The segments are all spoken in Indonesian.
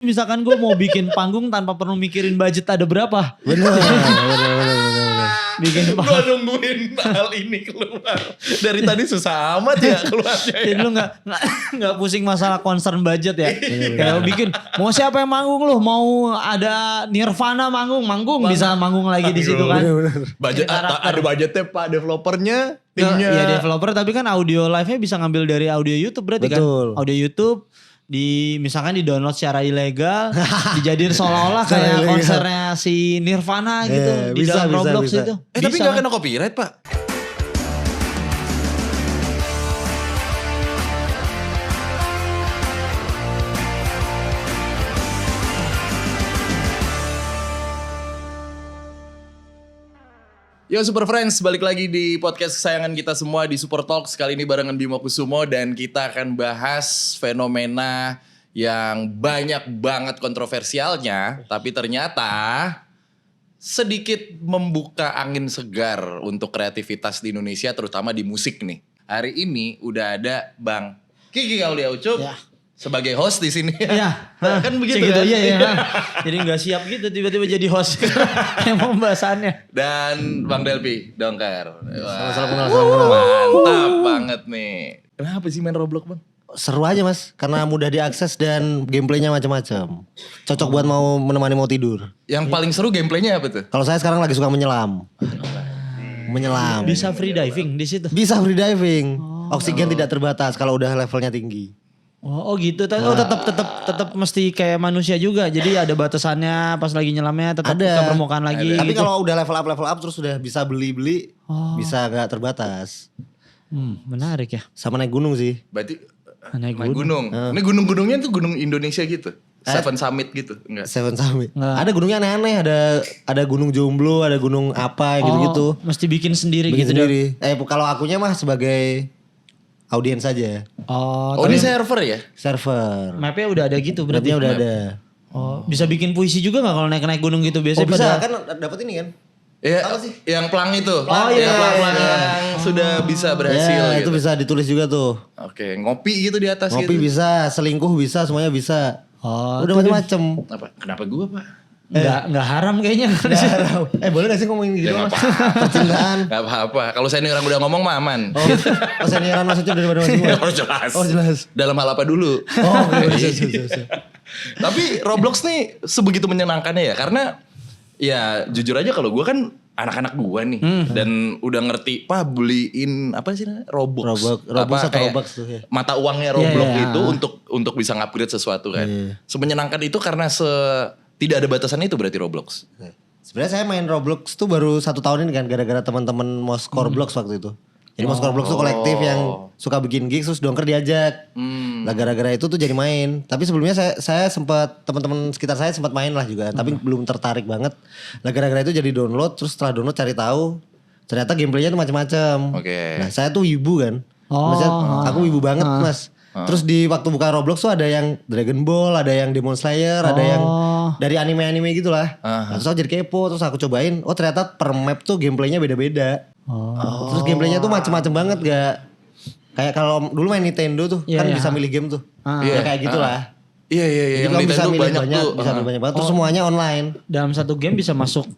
Misalkan gue mau bikin panggung tanpa perlu mikirin budget ada berapa. Bener. Bikin Gue nungguin hal ini keluar. Dari tadi susah amat ya keluarnya. Jadi lu nggak pusing masalah concern budget ya. Kayak bikin mau siapa yang manggung lu, mau ada Nirvana manggung bisa manggung lagi di situ kan. Budget ada budgetnya Pak, developernya, timnya. Ya developer tapi kan audio live-nya bisa ngambil dari audio YouTube berarti Betul. kan. Audio YouTube misalkan di download secara ilegal, dijadiin seolah-olah kayak konsernya si Nirvana gitu di dalam Roblox itu. Tapi gak kena copyright Pak. Yo Super Friends, balik lagi di podcast kesayangan kita semua di Super Talks. Kali ini barengan Bimo Kusumo dan kita akan bahas fenomena yang banyak banget kontroversialnya. Tapi ternyata sedikit membuka angin segar untuk kreativitas di Indonesia terutama di musik nih. Hari ini udah ada Bang Kiki Aulia Ucup sebagai host di sini. Iya. Kan begitu gitu, kan? Iya. Jadi gak siap gitu tiba-tiba jadi host yang pembahasannya. Dan Bang Delpi Dongker. Salam. Mantap banget nih. Kenapa sih main Roblox Bang? Seru aja mas, karena mudah diakses dan gameplaynya macam-macam. Cocok buat mau menemani mau tidur. Yang paling seru gameplaynya apa tuh? Kalau saya sekarang lagi suka menyelam. Menyelam. Bisa free diving di situ. Bisa free diving. Oksigen tidak terbatas kalau udah levelnya tinggi. Oh gitu. Oh tetap mesti kayak manusia juga. Jadi ada batasannya pas lagi nyelamnya tetap ke permukaan lagi. Tapi gitu. kalau udah level up terus udah bisa beli bisa gak terbatas. Menarik ya. Sama naik gunung sih. Berarti Naik naik gunung. Ini gunung-gunungnya tuh gunung Indonesia gitu. Seven Summit gitu, enggak? Seven Summit. Ada gunungnya aneh-aneh, ada gunung Jomblo, ada gunung apa gitu-gitu. Mesti bikin sendiri Bikin gitu. sendiri. Kalau akunya mah sebagai audiens saja. Oh ini server ya? Server. Mapnya udah ada gitu berarti. Mapnya udah ada. Oh, bisa bikin puisi juga gak kalau naik-naik gunung gitu biasanya? Bisa kan dapat ini kan? Iya, yang pelang itu. Yang pelang yang sudah bisa berhasil Ya, gitu. itu bisa ditulis juga tuh. Oke, ngopi gitu di atas Ngopi gitu. bisa, selingkuh bisa, semuanya bisa. Oh, udah macam-macam. Apa? Kenapa gua, Pak? Enggak haram kayaknya. Boleh gak sih ngomongin gitu? Ya, Mas? nggak apa-apa. Percintaan. Gak apa-apa. Kalau saya ini orang udah ngomong mah aman. Oh, seniran maksudnya daripada masing Oh jelas. Oh jelas. Dalam hal apa dulu? Oh, bisa. Tapi Roblox nih sebegitu menyenangkannya ya. Karena ya jujur aja kalau gue kan anak-anak gue nih. Dan udah ngerti, Pak beliin apa sih namanya? Robux atau kayak Robux tuh ya. mata uangnya Roblox Iya. itu untuk bisa ngupgrade sesuatu kan. Semenyenangkan itu karena tidak ada batasan itu berarti Roblox. Sebenarnya saya main Roblox tuh baru 1 tahun ini kan gara-gara teman-teman Moskor Blocks waktu itu. Jadi Moskor Blocks tuh kolektif yang suka bikin gigs terus Dongker diajak. Lah gara-gara itu tuh jadi main. Tapi sebelumnya saya sempat teman-teman sekitar saya sempat main lah juga, tapi belum tertarik banget. Lah gara-gara itu jadi download, terus setelah download cari tahu ternyata gameplaynya tuh macam-macam. Oke. Nah, saya tuh wibu kan. Maksudnya aku wibu banget, Mas. Terus di waktu buka Roblox tuh ada yang Dragon Ball, ada yang Demon Slayer, ada yang dari anime-anime gitu lah. Nah, terus aku jadi kepo, terus aku cobain. Oh ternyata per map tuh gameplaynya beda-beda. Terus gameplaynya tuh macem-macem banget gak. Kayak kalau dulu main Nintendo tuh kan bisa milih game tuh. Ya kayak gitulah. Iya. Jadi Yang kamu bisa Nintendo milih banyak tuh. bisa milih banyak banget. Terus semuanya online. Dalam satu game bisa masuk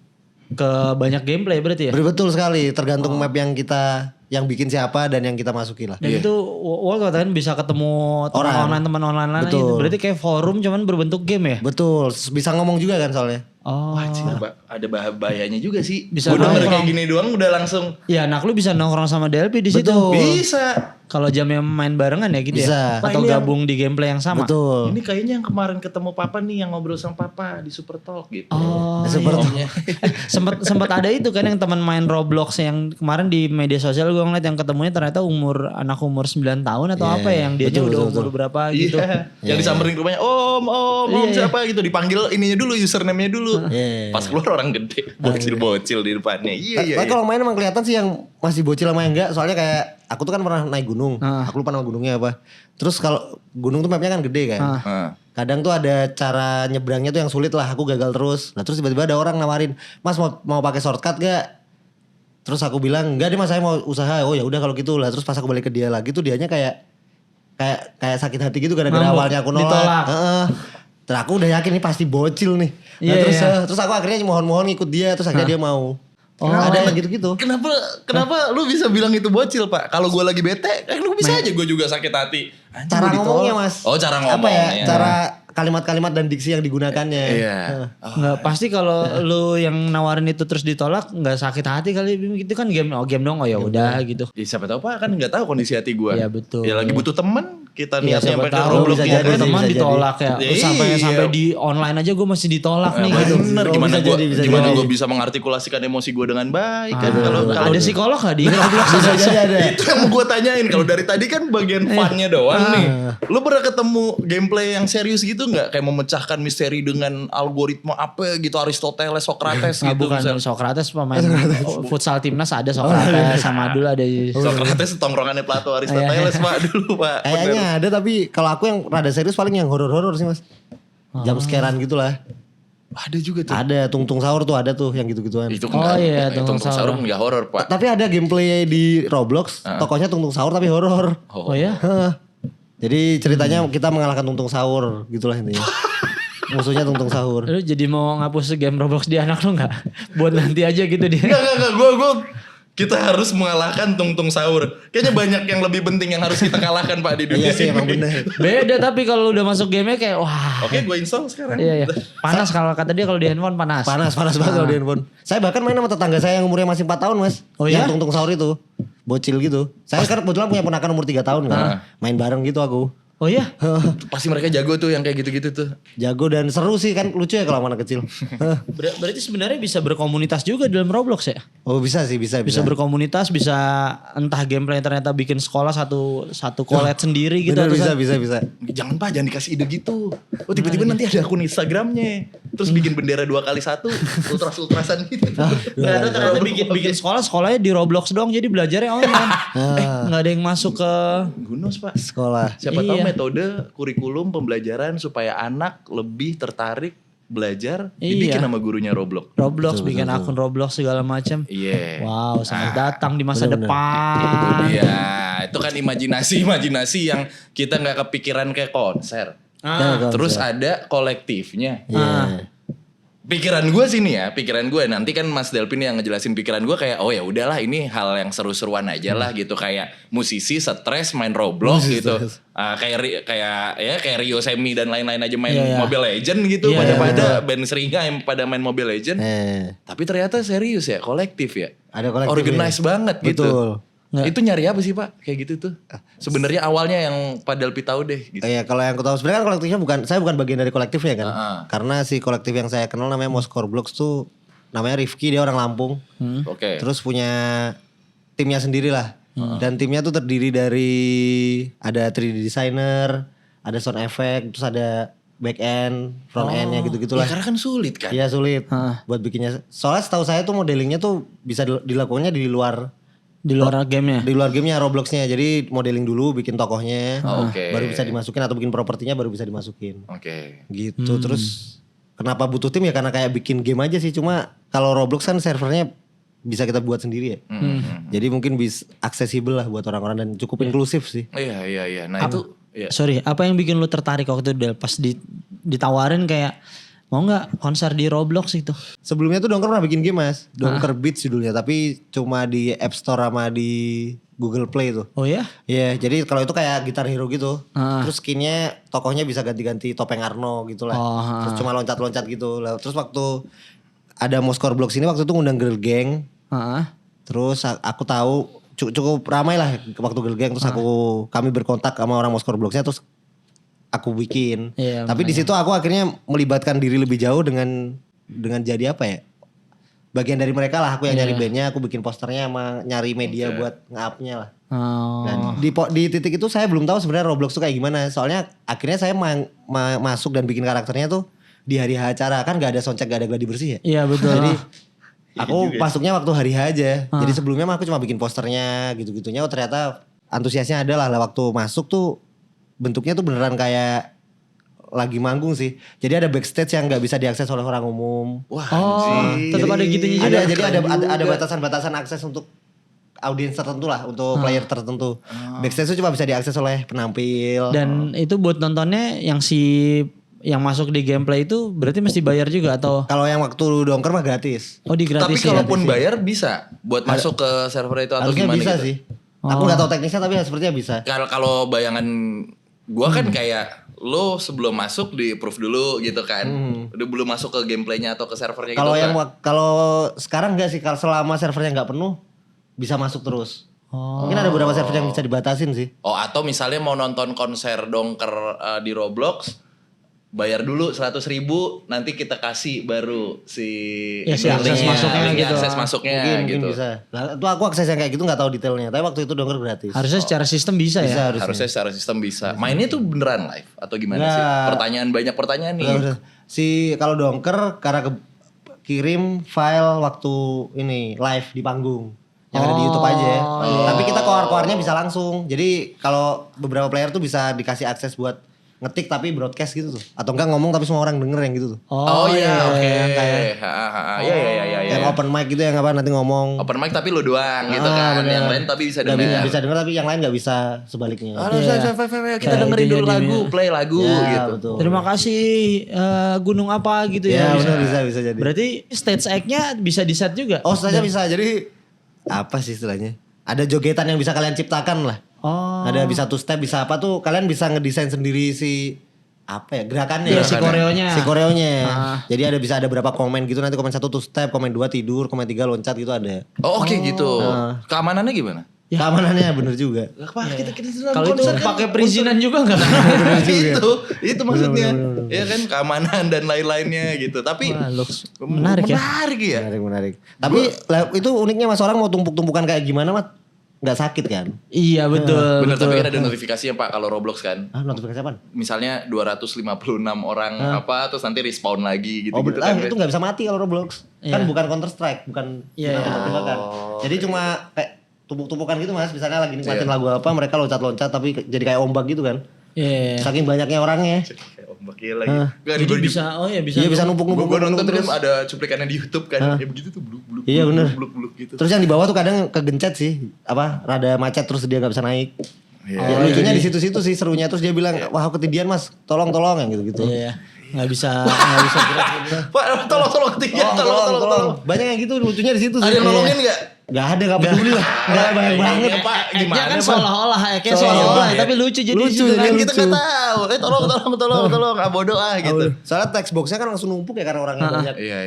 ke banyak gameplay berarti ya? Betul sekali. Tergantung map yang kita yang bikin siapa dan yang kita masukin lah. Dan itu Wall katakan bisa ketemu teman online lain Betul. gitu. Berarti kayak forum cuman berbentuk game ya? Betul. Bisa ngomong juga kan soalnya. Oh. Wah, ada bahayanya juga sih. Bisa Gue denger nongkrong. kayak gini doang udah langsung. Ya anak lu bisa nongkrong sama Delphi di situ. Betul. Bisa. Kalau jamnya main barengan ya gitu Bisa. ya? Atau Nah, ini gabung di gameplay yang sama? Betul. Ini kayaknya yang kemarin ketemu Papa nih yang ngobrol sama Papa di Super Talk gitu. Oh, Omnya. sempat ada itu kan yang teman main Roblox yang kemarin di media sosial gue ngeliat yang ketemunya ternyata anak umur 9 tahun atau apa ya, yang dia udah umur berapa gitu. Iya. Yang disamperin ke rumahnya, om siapa gitu, dipanggil ininya dulu, username-nya dulu. Pas keluar orang gede, bocil-bocil di depannya. Iya. Tapi kalau main emang kelihatan sih yang masih bocil sama yang enggak. Soalnya kayak aku tuh kan pernah naik gunung. Aku lupa nama gunungnya apa. Terus kalau gunung tuh mapnya kan gede kan. Kadang tuh ada cara nyebrangnya tuh yang sulit lah. Aku gagal terus. Nah terus tiba-tiba ada orang nawarin, Mas mau pakai shortcut gak? Terus aku bilang enggak deh Mas, saya mau usaha. Oh ya udah kalau gitu lah. Terus pas aku balik ke dia lagi tuh dianya kayak sakit hati gitu gara-gara Ngambek, awalnya aku nolak. ditolak. Terus aku udah yakin ini pasti bocil nih. Nah, Iya, terus iya. terus aku akhirnya mohon-mohon ikut dia, terus akhirnya dia mau. Ada yang gitu-gitu. Kenapa lu bisa bilang itu bocil, Pak? Kalau gue lagi bete, lu bisa aja gue juga sakit hati. Anjing, Cara gua ditolak. ngomongnya Mas. Oh, cara Apa ya? ngomongnya. Cara kalimat-kalimat dan diksi yang digunakannya. Iya. Nggak, pasti kalau lu yang nawarin itu terus ditolak nggak sakit hati kali, itu kan game dong, oh ya udah gitu. Ya, siapa tahu Pak kan nggak tahu kondisi hati gue. Iya, betul. Ya lagi butuh temen, kita Iya, niatnya siapa pakai tahu Roblox bisa gitu jadi, kan. teman bisa ditolak ya. jadi. Terus Iya. sampai di online aja gue masih ditolak nih gitu. Bener, Oh, gimana bisa gue jadi, bisa gimana jadi. gue bisa mengartikulasikan emosi gue dengan baik kan? Kalau Ada psikolog nggak di Roblox? Bisa jadi ada. itu yang mau gue tanyain. Kalau dari tadi kan bagian funnya doang nih. Lu pernah ketemu gameplay yang serius gitu nggak? Kayak memecahkan misteri dengan algoritma apa gitu, Aristoteles, Socrates Nggak, gitu. bukan misalnya. Socrates pemain futsal timnas ada Socrates sama dulu ada. Socrates tongkrongannya Plato, Aristoteles Pak dulu Pak. Kayaknya ada, tapi kalau aku yang rada serius paling yang horor-horor sih Mas. Jam scarean gitulah. Ada juga tuh. Ada Tung Sahur tuh, ada tuh yang gitu-gituan. Itu Oh iya, Tung Tung Sahur Sahur. enggak horor Pak. Tapi ada gameplay di Roblox, tokohnya Tung Sahur tapi horor. Oh ya? Heh. Jadi ceritanya kita mengalahkan Tung Sahur gitulah intinya. Musuhnya Tung Sahur. Lu jadi mau ngapus game Roblox di anak lu nggak? Buat nanti aja gitu dia. Enggak. Gue kita harus mengalahkan Tung Sahur. Kayaknya banyak yang lebih penting yang harus kita kalahkan Pak di dunia Iya sih ini. emang bener. Beda tapi kalau udah masuk gamenya kayak wah. Oke, gue install sekarang. Iya. Panas kalau kata dia kalau di handphone panas. Panas banget kalau di handphone. Saya bahkan main sama tetangga saya yang umurnya masih 4 tahun Mas. Oh iya? Yang Tung Sahur itu. Bocil gitu. Saya kan kebetulan punya ponakan umur 3 tahun kan. Main bareng gitu aku. Oh iya? Pasti mereka jago tuh yang kayak gitu-gitu tuh. Jago dan seru sih kan, lucu ya kalau anak kecil. Berarti sebenarnya bisa berkomunitas juga dalam Roblox ya? Oh bisa sih, bisa. Bisa berkomunitas, bisa entah gameplay ternyata bikin sekolah satu collab sendiri gitu. Bener, atau bisa. Jangan Pak, jangan dikasih ide gitu. Oh tiba-tiba nanti ada akun Instagramnya. Terus bikin bendera 2x1, ultras-ultrasan gitu. Nggak ada ternyata bikin sekolahnya di Roblox dong, jadi belajarnya online. Nggak ada yang masuk ke Gunos Pak. Sekolah. Siapa tahu Iya. metode kurikulum pembelajaran supaya anak lebih tertarik belajar Iya. dibikin sama gurunya Roblox. bikin akun Roblox segala macam. Iya. Wow, selamat datang di masa depan. Iya, itu kan imajinasi yang kita nggak kepikiran kayak konser. Terus ada kolektifnya. Iya. Pikiran gue sih nih ya, pikiran gue nanti kan Mas Delpin yang ngejelasin pikiran gue kayak oh ya udahlah ini hal yang seru-seruan aja lah gitu, kayak musisi stres main Roblox gitu. Kayak Rio Semi dan lain-lain aja main Iya, iya. Mobile Legend gitu, Iya, pada band Seringa yang pada main Mobile Legend. Eh, Tapi ternyata serius ya, kolektif ya. Ada kolektif Organize ya. banget gitu. Betul. Nggak. Itu nyari apa sih Pak? Kayak gitu tuh. Sebenarnya awalnya yang Pak Delpi tahu deh gitu. Iya, kalau yang aku tahu sebenarnya kan kolektifnya saya bukan bagian dari kolektifnya kan. Karena si kolektif yang saya kenal namanya Moskor Blocks tuh namanya Rifki, dia orang Lampung. Oke. Terus punya timnya sendiri lah. Dan timnya tuh terdiri dari ada 3D designer, ada sound effect, terus ada back end, front endnya gitu-gitulah. Ya, karena kan sulit kan. Iya sulit buat bikinnya. Soalnya setahu saya tuh modelingnya tuh bisa dilakukannya di luar Gamenya. di luar gamenya, Robloxnya. Jadi modeling dulu, bikin tokohnya, Oke. baru bisa dimasukin, atau bikin propertinya baru bisa dimasukin. Oke. Gitu. Terus kenapa butuh tim ya, karena kayak bikin game aja sih. Cuma kalau Roblox kan servernya bisa kita buat sendiri ya. Jadi mungkin bisa aksesibel lah buat orang-orang dan cukup inklusif sih. Iya. Nah itu ya. Sorry, apa yang bikin lu tertarik waktu itu Del? Pas ditawarin kayak mau nggak konser di Roblox itu? Sebelumnya tuh Dongker pernah bikin game Mas. Dongker Beats judulnya, tapi cuma di App Store sama di Google Play tuh. Oh ya? Iya, jadi kalau itu kayak Guitar Hero gitu. Terus skinnya, tokohnya bisa ganti-ganti topeng Arno gitu lah. Terus cuma loncat-loncat gitu. Terus waktu ada Moskor Blocks ini waktu itu ngundang Girl Gang. Terus aku tahu cukup ramai lah waktu Girl Gang. Terus kami berkontak sama orang Moskor Blocks-nya, terus aku bikin. Iya, Tapi di situ aku akhirnya melibatkan diri lebih jauh dengan jadi apa ya? Bagian dari mereka lah, aku yang nyari bandnya, aku bikin posternya sama nyari media buat nge-up-nya lah. Dan di titik itu saya belum tahu sebenarnya Roblox tuh kayak gimana. Soalnya akhirnya saya masuk dan bikin karakternya tuh di hari H acara. Kan gak ada soundcheck, gak ada gladi bersih ya. Iya betul. Jadi aku masuknya waktu hari H aja. Jadi sebelumnya mah aku cuma bikin posternya gitu-gitunya. Oh ternyata antusiasnya ada lah waktu masuk tuh. Bentuknya tuh beneran kayak lagi manggung sih. Jadi ada backstage yang nggak bisa diakses oleh orang umum. Wah, tetap ada gitunya juga. Jadi ada batasan-batasan akses untuk audiens tertentu lah, untuk player tertentu. Backstage itu cuma bisa diakses oleh penampil. Dan itu buat nontonnya yang si yang masuk di gameplay itu berarti mesti bayar juga atau? Kalau yang waktu dongker mah gratis. Oh di Tapi gratis ya? kalaupun bayar bisa buat masuk ke server itu atau Harusnya gimana bisa gitu? sih. Aku nggak tahu teknisnya tapi sepertinya bisa. Kalau bayangan gua kan kayak lo sebelum masuk di approve dulu gitu kan. Udah belum masuk ke gameplaynya atau ke servernya gitu Kalau kan. kalau sekarang enggak sih, kalau selama servernya nggak penuh bisa masuk terus. Mungkin ada beberapa server yang bisa dibatasin sih. Oh atau misalnya mau nonton konser dongker di Roblox, bayar dulu 100.000, nanti kita kasih baru si Ya, si akses linknya, masuknya linknya, gitu. akses masuknya Mungkin gitu. bisa. Nah, itu aku akses yang kayak gitu nggak tahu detailnya. Tapi waktu itu dongker gratis. Harusnya secara sistem bisa Bisa ya? Harusnya secara sistem bisa. Mainnya tuh beneran live atau gimana sih? Nggak. Pertanyaan banyak pertanyaan nih. Nggak, si kalau dongker karena kirim file waktu ini live di panggung. Yang ada di YouTube aja. Tapi kita koar-koarnya bisa langsung. Jadi kalau beberapa player tuh bisa dikasih akses buat ngetik tapi broadcast gitu tuh. Atau enggak ngomong tapi semua orang denger yang gitu tuh. Oh iya, oke. yang kayak Iya. Yang open mic gitu yang apa nanti ngomong. Open mic tapi lu doang gitu kan. bener. Yang lain tapi bisa Nggak denger. bisa denger tapi yang lain nggak bisa sebaliknya. Halo, kita Kayak dengerin itu dulu jadi lagu, play lagu Ya, gitu. betul. Terima kasih gunung apa gitu ya? Ya, benar bisa jadi. Berarti stage act-nya bisa di set juga? Oh, setelahnya bisa. Jadi apa sih istilahnya? Ada jogetan yang bisa kalian ciptakan lah. Oh. Ada bisa two step, bisa apa tuh kalian bisa ngedesain sendiri si apa ya gerakannya. Iya, si koreonya. Si koreonya. Jadi bisa ada berapa komen gitu, nanti komen 1 two step, komen 2 tidur, komen 3 loncat gitu ada. Oh oke gitu. Keamanannya gimana? Keamanannya bener juga. Apa kita Kalau itu pakai perizinan juga enggak? itu maksudnya. Ya kan keamanan dan lain-lainnya gitu. Tapi Wah, looks menarik ya. Menarik ya. Menarik. Tapi itu uniknya Mas, orang mau tumpuk-tumpukan kayak gimana Mas? Nggak sakit kan? Iya betul. Bener, betul. tapi kan ada notifikasinya Pak kalau Roblox kan. Notifikasi apa? Misalnya 256 orang apa terus nanti respawn lagi gitu-gitu kan. Itu nggak bisa mati kalau Roblox. Kan Iya. bukan Counter Strike, bukan Iya. tembak-tembakan. Jadi cuma kayak tumpuk-tumpukan gitu Mas. Misalnya lagi nikmatin lagu apa, mereka loncat-loncat tapi jadi kayak ombak gitu kan. Iya. Saking banyaknya orangnya. Kayak ombak gila lagi. Gak Jadi bisa bisa. Iya bisa numpuk-numpuk. Gue nonton terus. tuh ada cuplikannya di YouTube kan. Ya begitu tuh bluk-bluk. Iya, bener. Bluk-bluk gitu. Terus yang di bawah tuh kadang kegencet sih. Apa, rada macet terus dia gak bisa naik. Ya, lucunya di situ-situ sih serunya. Terus dia bilang, wah aku ketindian Mas, tolong yang gitu-gitu. Iya. Nggak bisa gerak gitu. Pak tolong ketinggian tolong. Banyak yang gitu lucunya di situ sih. Ada yang nolongin enggak? Gak ada, gak peduli lah. Gak banyak banget. Pak, gimana kan Pak? seolah-olah kayak Seolah-olah seolah-olah ya. tapi lucu jadi Lucu, situ jadi kan. Kita nggak tahu. Tolong, ah bodoh ah gitu. Soalnya text boxnya kan langsung numpuk ya karena orangnya banyak. Iya.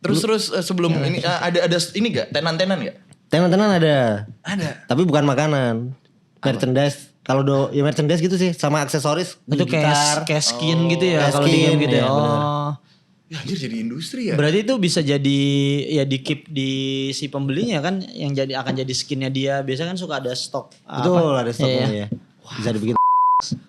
Terus sebelum ini ada ini enggak? Tenan-tenan enggak? Tenan-tenan ada. Ada. Tapi bukan makanan. Merchandise. Kalau ya merchandise gitu sih. Sama aksesoris. Itu gitar. kayak skin gitu ya Kayak kalau di game skin, gitu ya. iya, benar. Oh. Ya anjir jadi industri ya. Berarti itu bisa jadi ya di keep di si pembelinya kan yang jadi akan jadi skinnya dia. Biasanya kan suka ada stok. Betul, ada Iya, stoknya iya. ya. Bisa dibikin.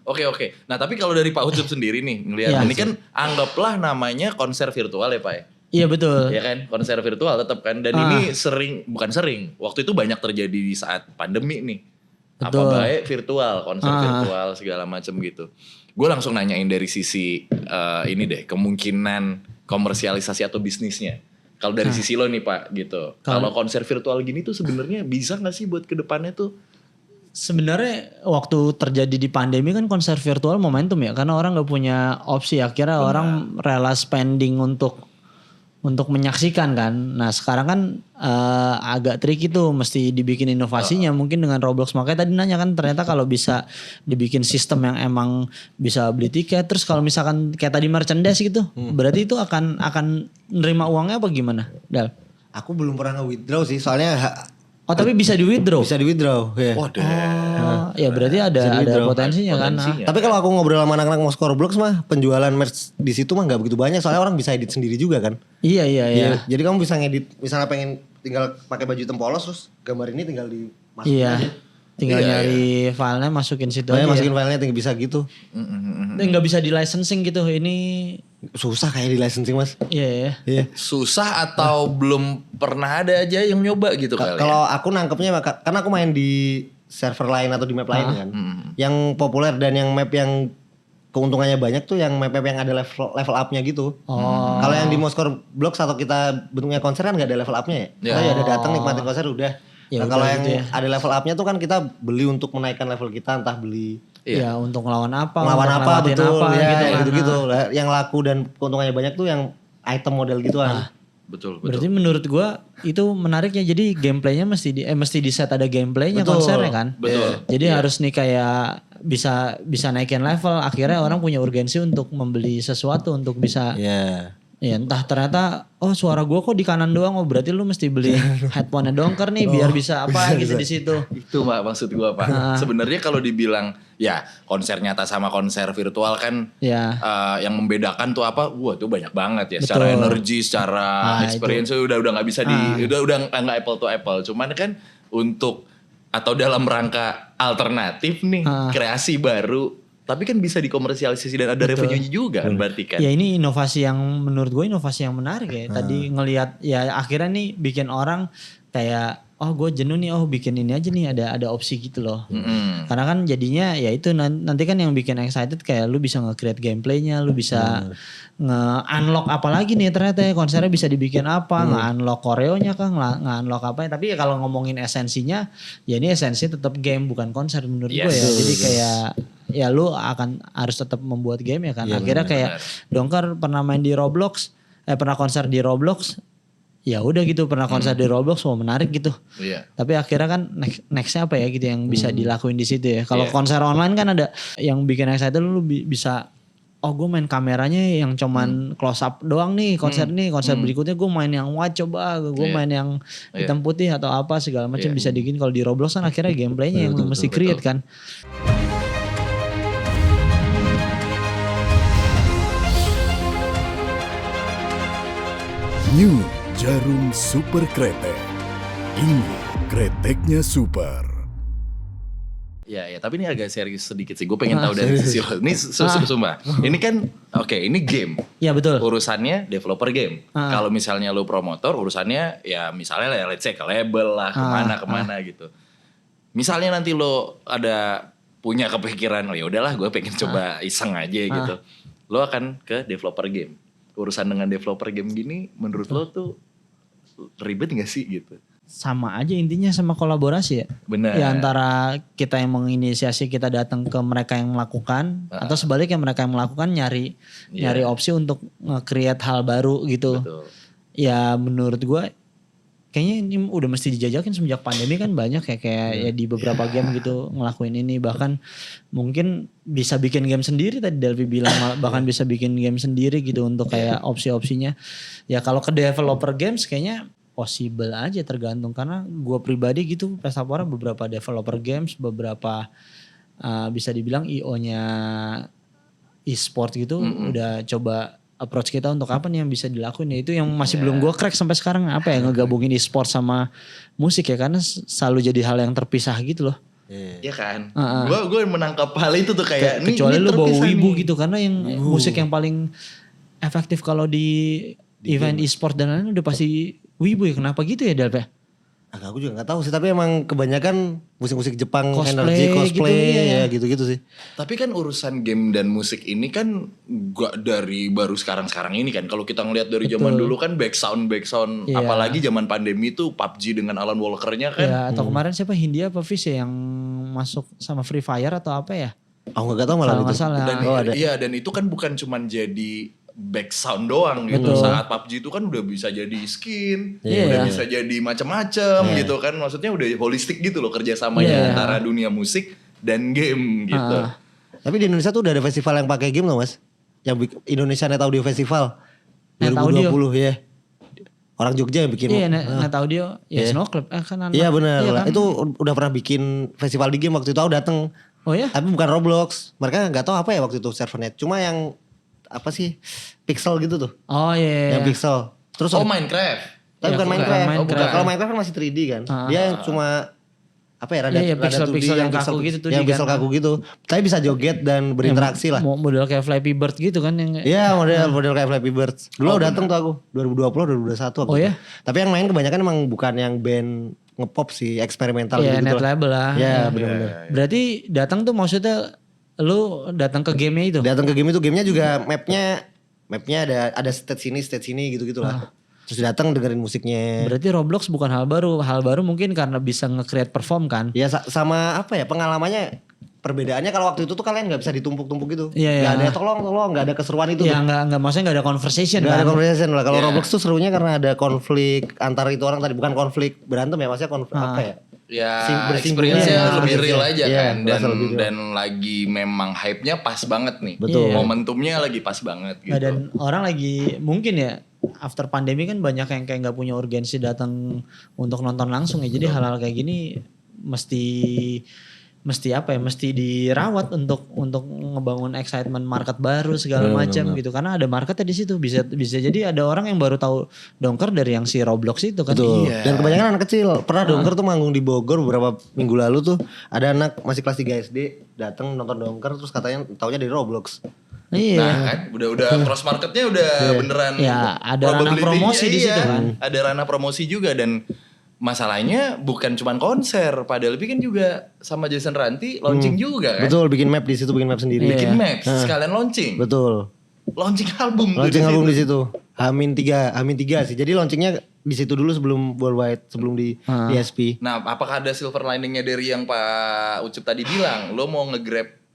Oke. Nah tapi kalau dari Pak Ucup sendiri nih ngelihat Iya. ini kan anggaplah namanya konser virtual ya Pak ya. Iya betul. Ya kan konser virtual tetap kan dan ini bukan sering waktu itu banyak terjadi di saat pandemi nih. Betul. Apa baik virtual konser virtual segala macam gitu. Gue langsung nanyain dari sisi ini deh kemungkinan komersialisasi atau bisnisnya. Kalau dari sisi lo nih Pak gitu. Kalau konser virtual gini tuh sebenarnya bisa nggak sih buat kedepannya tuh? Sebenarnya waktu terjadi di pandemi kan konser virtual momentum ya karena orang nggak punya opsi akhirnya orang rela spending untuk menyaksikan kan. Nah sekarang kan agak tricky tuh mesti dibikin inovasinya mungkin dengan Roblox. Makanya tadi nanya kan ternyata kalau bisa dibikin sistem yang emang bisa beli tiket. Terus kalau misalkan kayak tadi merchandise gitu berarti itu akan nerima uangnya apa gimana Dal? Aku belum pernah nge-withdraw sih. Soalnya Oh tapi bisa di withdraw? bisa di-withdraw. Ya. Oh deh. Ya berarti ada potensinya kan. Tapi kalau aku ngobrol sama anak-anak Moskow Roblox mah penjualan merch di situ mah nggak begitu banyak soalnya orang bisa edit sendiri juga kan. Iya. Jadi kamu bisa ngedit misalnya pengen tinggal pakai baju hitam polos terus gambar ini tinggal dimasukin Iya. aja. Tinggal nyari filenya masukin situ Soalnya aja. masukin filenya tinggal bisa gitu. Nggak bisa di licensing gitu. Ini Susah kayak di licensing Mas. iya. Iya. Susah atau belum pernah ada aja yang nyoba gitu kali. Kalau aku nangkepnya karena aku main di server lain atau di map lain kan. Yang populer dan yang map yang keuntungannya banyak tuh yang map yang ada level up-nya gitu. Kalau yang di Moskow Blocks atau kita bentuknya konser kan nggak ada level up-nya ya. Kita ya ada datang nikmatin konser udah. Ya Nah udah kalau yang gitu ya. ada level up-nya tuh kan kita beli untuk menaikkan level kita entah beli Ya untuk ngelawan apa, Ngelawan untuk apa ngelewatin betul apa, ya gitu kan. gitu-gitu. Yang laku dan keuntungannya banyak tuh yang item model gituan. Betul. Berarti menurut gua itu menariknya, jadi gameplaynya mesti di set ada gameplaynya konsernya kan. Betul. Jadi harus nih kayak bisa naikin level, akhirnya orang punya urgensi untuk membeli sesuatu untuk bisa Iya. ya entah ternyata suara gua kok di kanan doang, berarti lu mesti beli headphone-nya dongker nih biar bisa apa gitu di situ. Itu maksud gua Pak. Sebenarnya kalau dibilang ya konser nyata sama konser virtual kan Ya. yang membedakan tuh apa? Wah, tuh banyak banget ya. Secara energi, secara experience udah nggak bisa udah nggak apple to apple. Cuman kan untuk atau dalam rangka alternatif nih, kreasi baru, tapi kan bisa dikomersialisasi dan ada revenue-nya juga kan berarti kan. Ya ini inovasi yang menurut gue inovasi yang menarik ya. Tadi ngelihat ya akhirnya nih bikin orang kayak gue jenuh nih, bikin ini aja nih, ada opsi gitu loh. Karena kan jadinya ya itu nanti kan yang bikin excited kayak lu bisa nge-create gameplaynya, lu bisa nge-unlock apa lagi nih ternyata ya konsernya bisa dibikin apa, nge-unlock koreonya kah, nge-unlock apa ya. Tapi ya kalau ngomongin esensinya, ya ini esensi tetap game bukan konser menurut gue ya. Jadi kayak ya lu harus tetap membuat game ya kan. Akhirnya kayak Dongker pernah main di Roblox, pernah konser di Roblox. Ya udah gitu, pernah konser di Roblox, menarik gitu. Iya. Tapi akhirnya kan nextnya apa ya gitu yang bisa dilakuin di situ ya. Kalau konser online kan ada yang bikin excited, lu bisa gue main kameranya yang cuman close up doang nih konser nih, konser berikutnya gue main yang wide coba, gue main yang hitam putih atau apa segala macam bisa dibikin. Kalau di Roblox kan akhirnya gameplaynya yang mesti create kan. New Jarum Super Kretek. Ini kreteknya super. Ya, tapi ini agak serius sedikit sih. Gue pengen tahu dari sisi lo. Ini sumpah. Ini kan ini game. Ya betul. Urusannya developer game. Kalau misalnya lo promotor, urusannya ya misalnya let's say ke label lah, kemana gitu. Misalnya nanti lo ada punya kepikiran, ya udahlah gue pengen coba iseng aja gitu. Lo akan ke developer game. Urusan dengan developer game gini, menurut lo tuh ribet gak sih gitu? Sama aja intinya, sama kolaborasi ya. Benar. Ya antara kita yang menginisiasi, kita datang ke mereka yang melakukan, atau sebaliknya mereka yang melakukan nyari opsi untuk nge-create hal baru gitu. Betul. Ya menurut gue kayaknya ini udah mesti dijajakin semenjak pandemi kan, banyak ya kayak ya di beberapa game gitu ngelakuin ini. Bahkan mungkin bisa bikin game sendiri, tadi Delvi bilang bahkan bisa bikin game sendiri gitu untuk kayak opsi-opsinya. Ya kalau ke developer games kayaknya possible aja, tergantung. Karena gue pribadi gitu, Pestapora beberapa developer games, beberapa bisa dibilang IO-nya e-sport gitu udah coba approach kita untuk apa nih yang bisa dilakuin. Ya itu yang masih belum gue crack sampai sekarang, apa ya, ngegabungin e-sport sama musik ya, karena selalu jadi hal yang terpisah gitu loh. Iya kan. Gue menangkap hal itu tuh kayak kecuali lu bawa wibu gitu, karena yang musik yang paling efektif kalau di event e-sport dan lain-lain udah pasti wibu ya. Kenapa gitu ya Delpe? Aku juga gak tahu sih, tapi emang kebanyakan musik-musik Jepang, cosplay, energi, cosplay, gitu, ya gitu-gitu sih. Tapi kan urusan game dan musik ini kan gak dari baru sekarang-sekarang ini kan. Kalau kita ngelihat dari zaman dulu kan back sound, apalagi zaman pandemi tuh PUBG dengan Alan Walker-nya kan. Ya, atau kemarin siapa, Hindia apa Fish ya yang masuk sama Free Fire atau apa ya? Aku gak tahu malah itu. Dan itu kan bukan cuman jadi back sound doang gitu. Saat PUBG itu kan udah bisa jadi skin, udah bisa jadi macam-macam gitu kan. Maksudnya udah holistik gitu loh kerjasamanya antara dunia musik dan game gitu. Tapi di Indonesia tuh udah ada festival yang pakai game loh Mas. Yang Indonesia Net Audio Festival 2020 ya. Orang Jogja yang bikin. Iya, Net Audio. Ya Snow Club kan. Iya benar. Kan? Itu udah pernah bikin festival di game waktu itu, aku dateng. Oh ya? Tapi bukan Roblox. Mereka gak tahu apa ya waktu itu servernet. Cuma yang apa sih, pixel gitu tuh. Oh iya. Yang pixel. Terus Minecraft. Tapi bukan Minecraft. Kalau Minecraft kan masih 3D kan. Dia cuma apa ya, rada pixel yang kaku gitu tuh. Yang pixel kaku gitu. Tapi bisa joget dan berinteraksi lah. Model kayak Flappy Bird gitu kan yang. Iya, model kayak Flappy Bird. Dulu dateng tuh aku 2020 2021 Oh ya? Tapi yang main kebanyakan emang bukan yang band ngepop sih, eksperimental gitu. Iya, net label lah. Iya, benar-benar. Berarti datang tuh maksudnya lu datang ke gamenya itu? Datang ke game itu, gamenya juga mapnya ada stage sini gitu lah. Terus datang dengerin musiknya. Berarti Roblox bukan hal baru. Hal baru mungkin karena bisa nge-create perform kan? Ya sama apa ya, pengalamannya perbedaannya kalau waktu itu tuh kalian nggak bisa ditumpuk-tumpuk gitu. Iya, Nggak iya. ada tolong, nggak ada keseruan itu. Ya nggak maksudnya nggak ada conversation Nggak kan. ada conversation lah. Kalau Iya. Roblox tuh serunya karena ada konflik antar itu orang tadi, bukan konflik berantem ya, maksudnya konflik apa ya? Ya Bersinggung. experience-nya Iya, lebih real iya. aja Iya, kan. Dan berasa lebih real. dan lagi memang hype-nya pas banget nih. Betul. Momentumnya lagi pas banget gitu. Nah, dan orang lagi mungkin ya after pandemi kan banyak yang kayak nggak punya urgensi datang untuk nonton langsung ya. Jadi hal-hal kayak gini mesti apa ya? Mesti dirawat untuk ngebangun excitement market baru segala macam gitu. Karena ada marketnya di situ. Bisa jadi ada orang yang baru tahu Dongker dari yang si Roblox itu kan. Betul. Iya. Dan kebanyakan anak kecil. Pernah Dongker tuh manggung di Bogor beberapa minggu lalu tuh, ada anak masih kelas 3 SD datang nonton Dongker terus katanya taunya dari Roblox. Iya. Nah kan udah cross marketnya udah beneran. Ya, ada ranah probability-nya, promosi di situ kan. Ada ranah promosi juga dan masalahnya bukan cuma konser, padahal bikin juga sama Jason Ranti launching juga kan. Betul, bikin map di situ, bikin map sendiri. Bikin maps sekalian launching. Betul. Launching album. tuh Launching di album situ. di situ. Hamin 3 sih. Jadi launchingnya di situ dulu sebelum worldwide, sebelum di SP. Nah, apakah ada silver liningnya dari yang Pak Ucup tadi bilang, lo mau nge-grab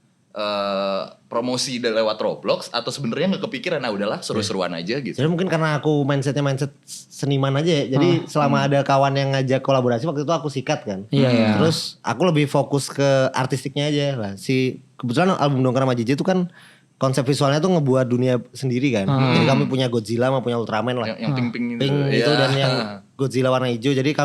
promosi lewat Roblox atau sebenarnya nggak kepikiran, udahlah seru-seruan aja gitu. Jadi mungkin karena aku mindset seniman aja ya. Jadi selama ada kawan yang ngajak kolaborasi waktu itu aku sikat kan. Iya, iya. Terus aku lebih fokus ke artistiknya aja lah. Kebetulan album Dongker sama JJ itu kan konsep visualnya tuh ngebuat dunia sendiri kan. Jadi kami punya Godzilla sama punya Ultraman lah. Yang pink-pink Pink itu Iya. dan yang Godzilla warna hijau. Jadi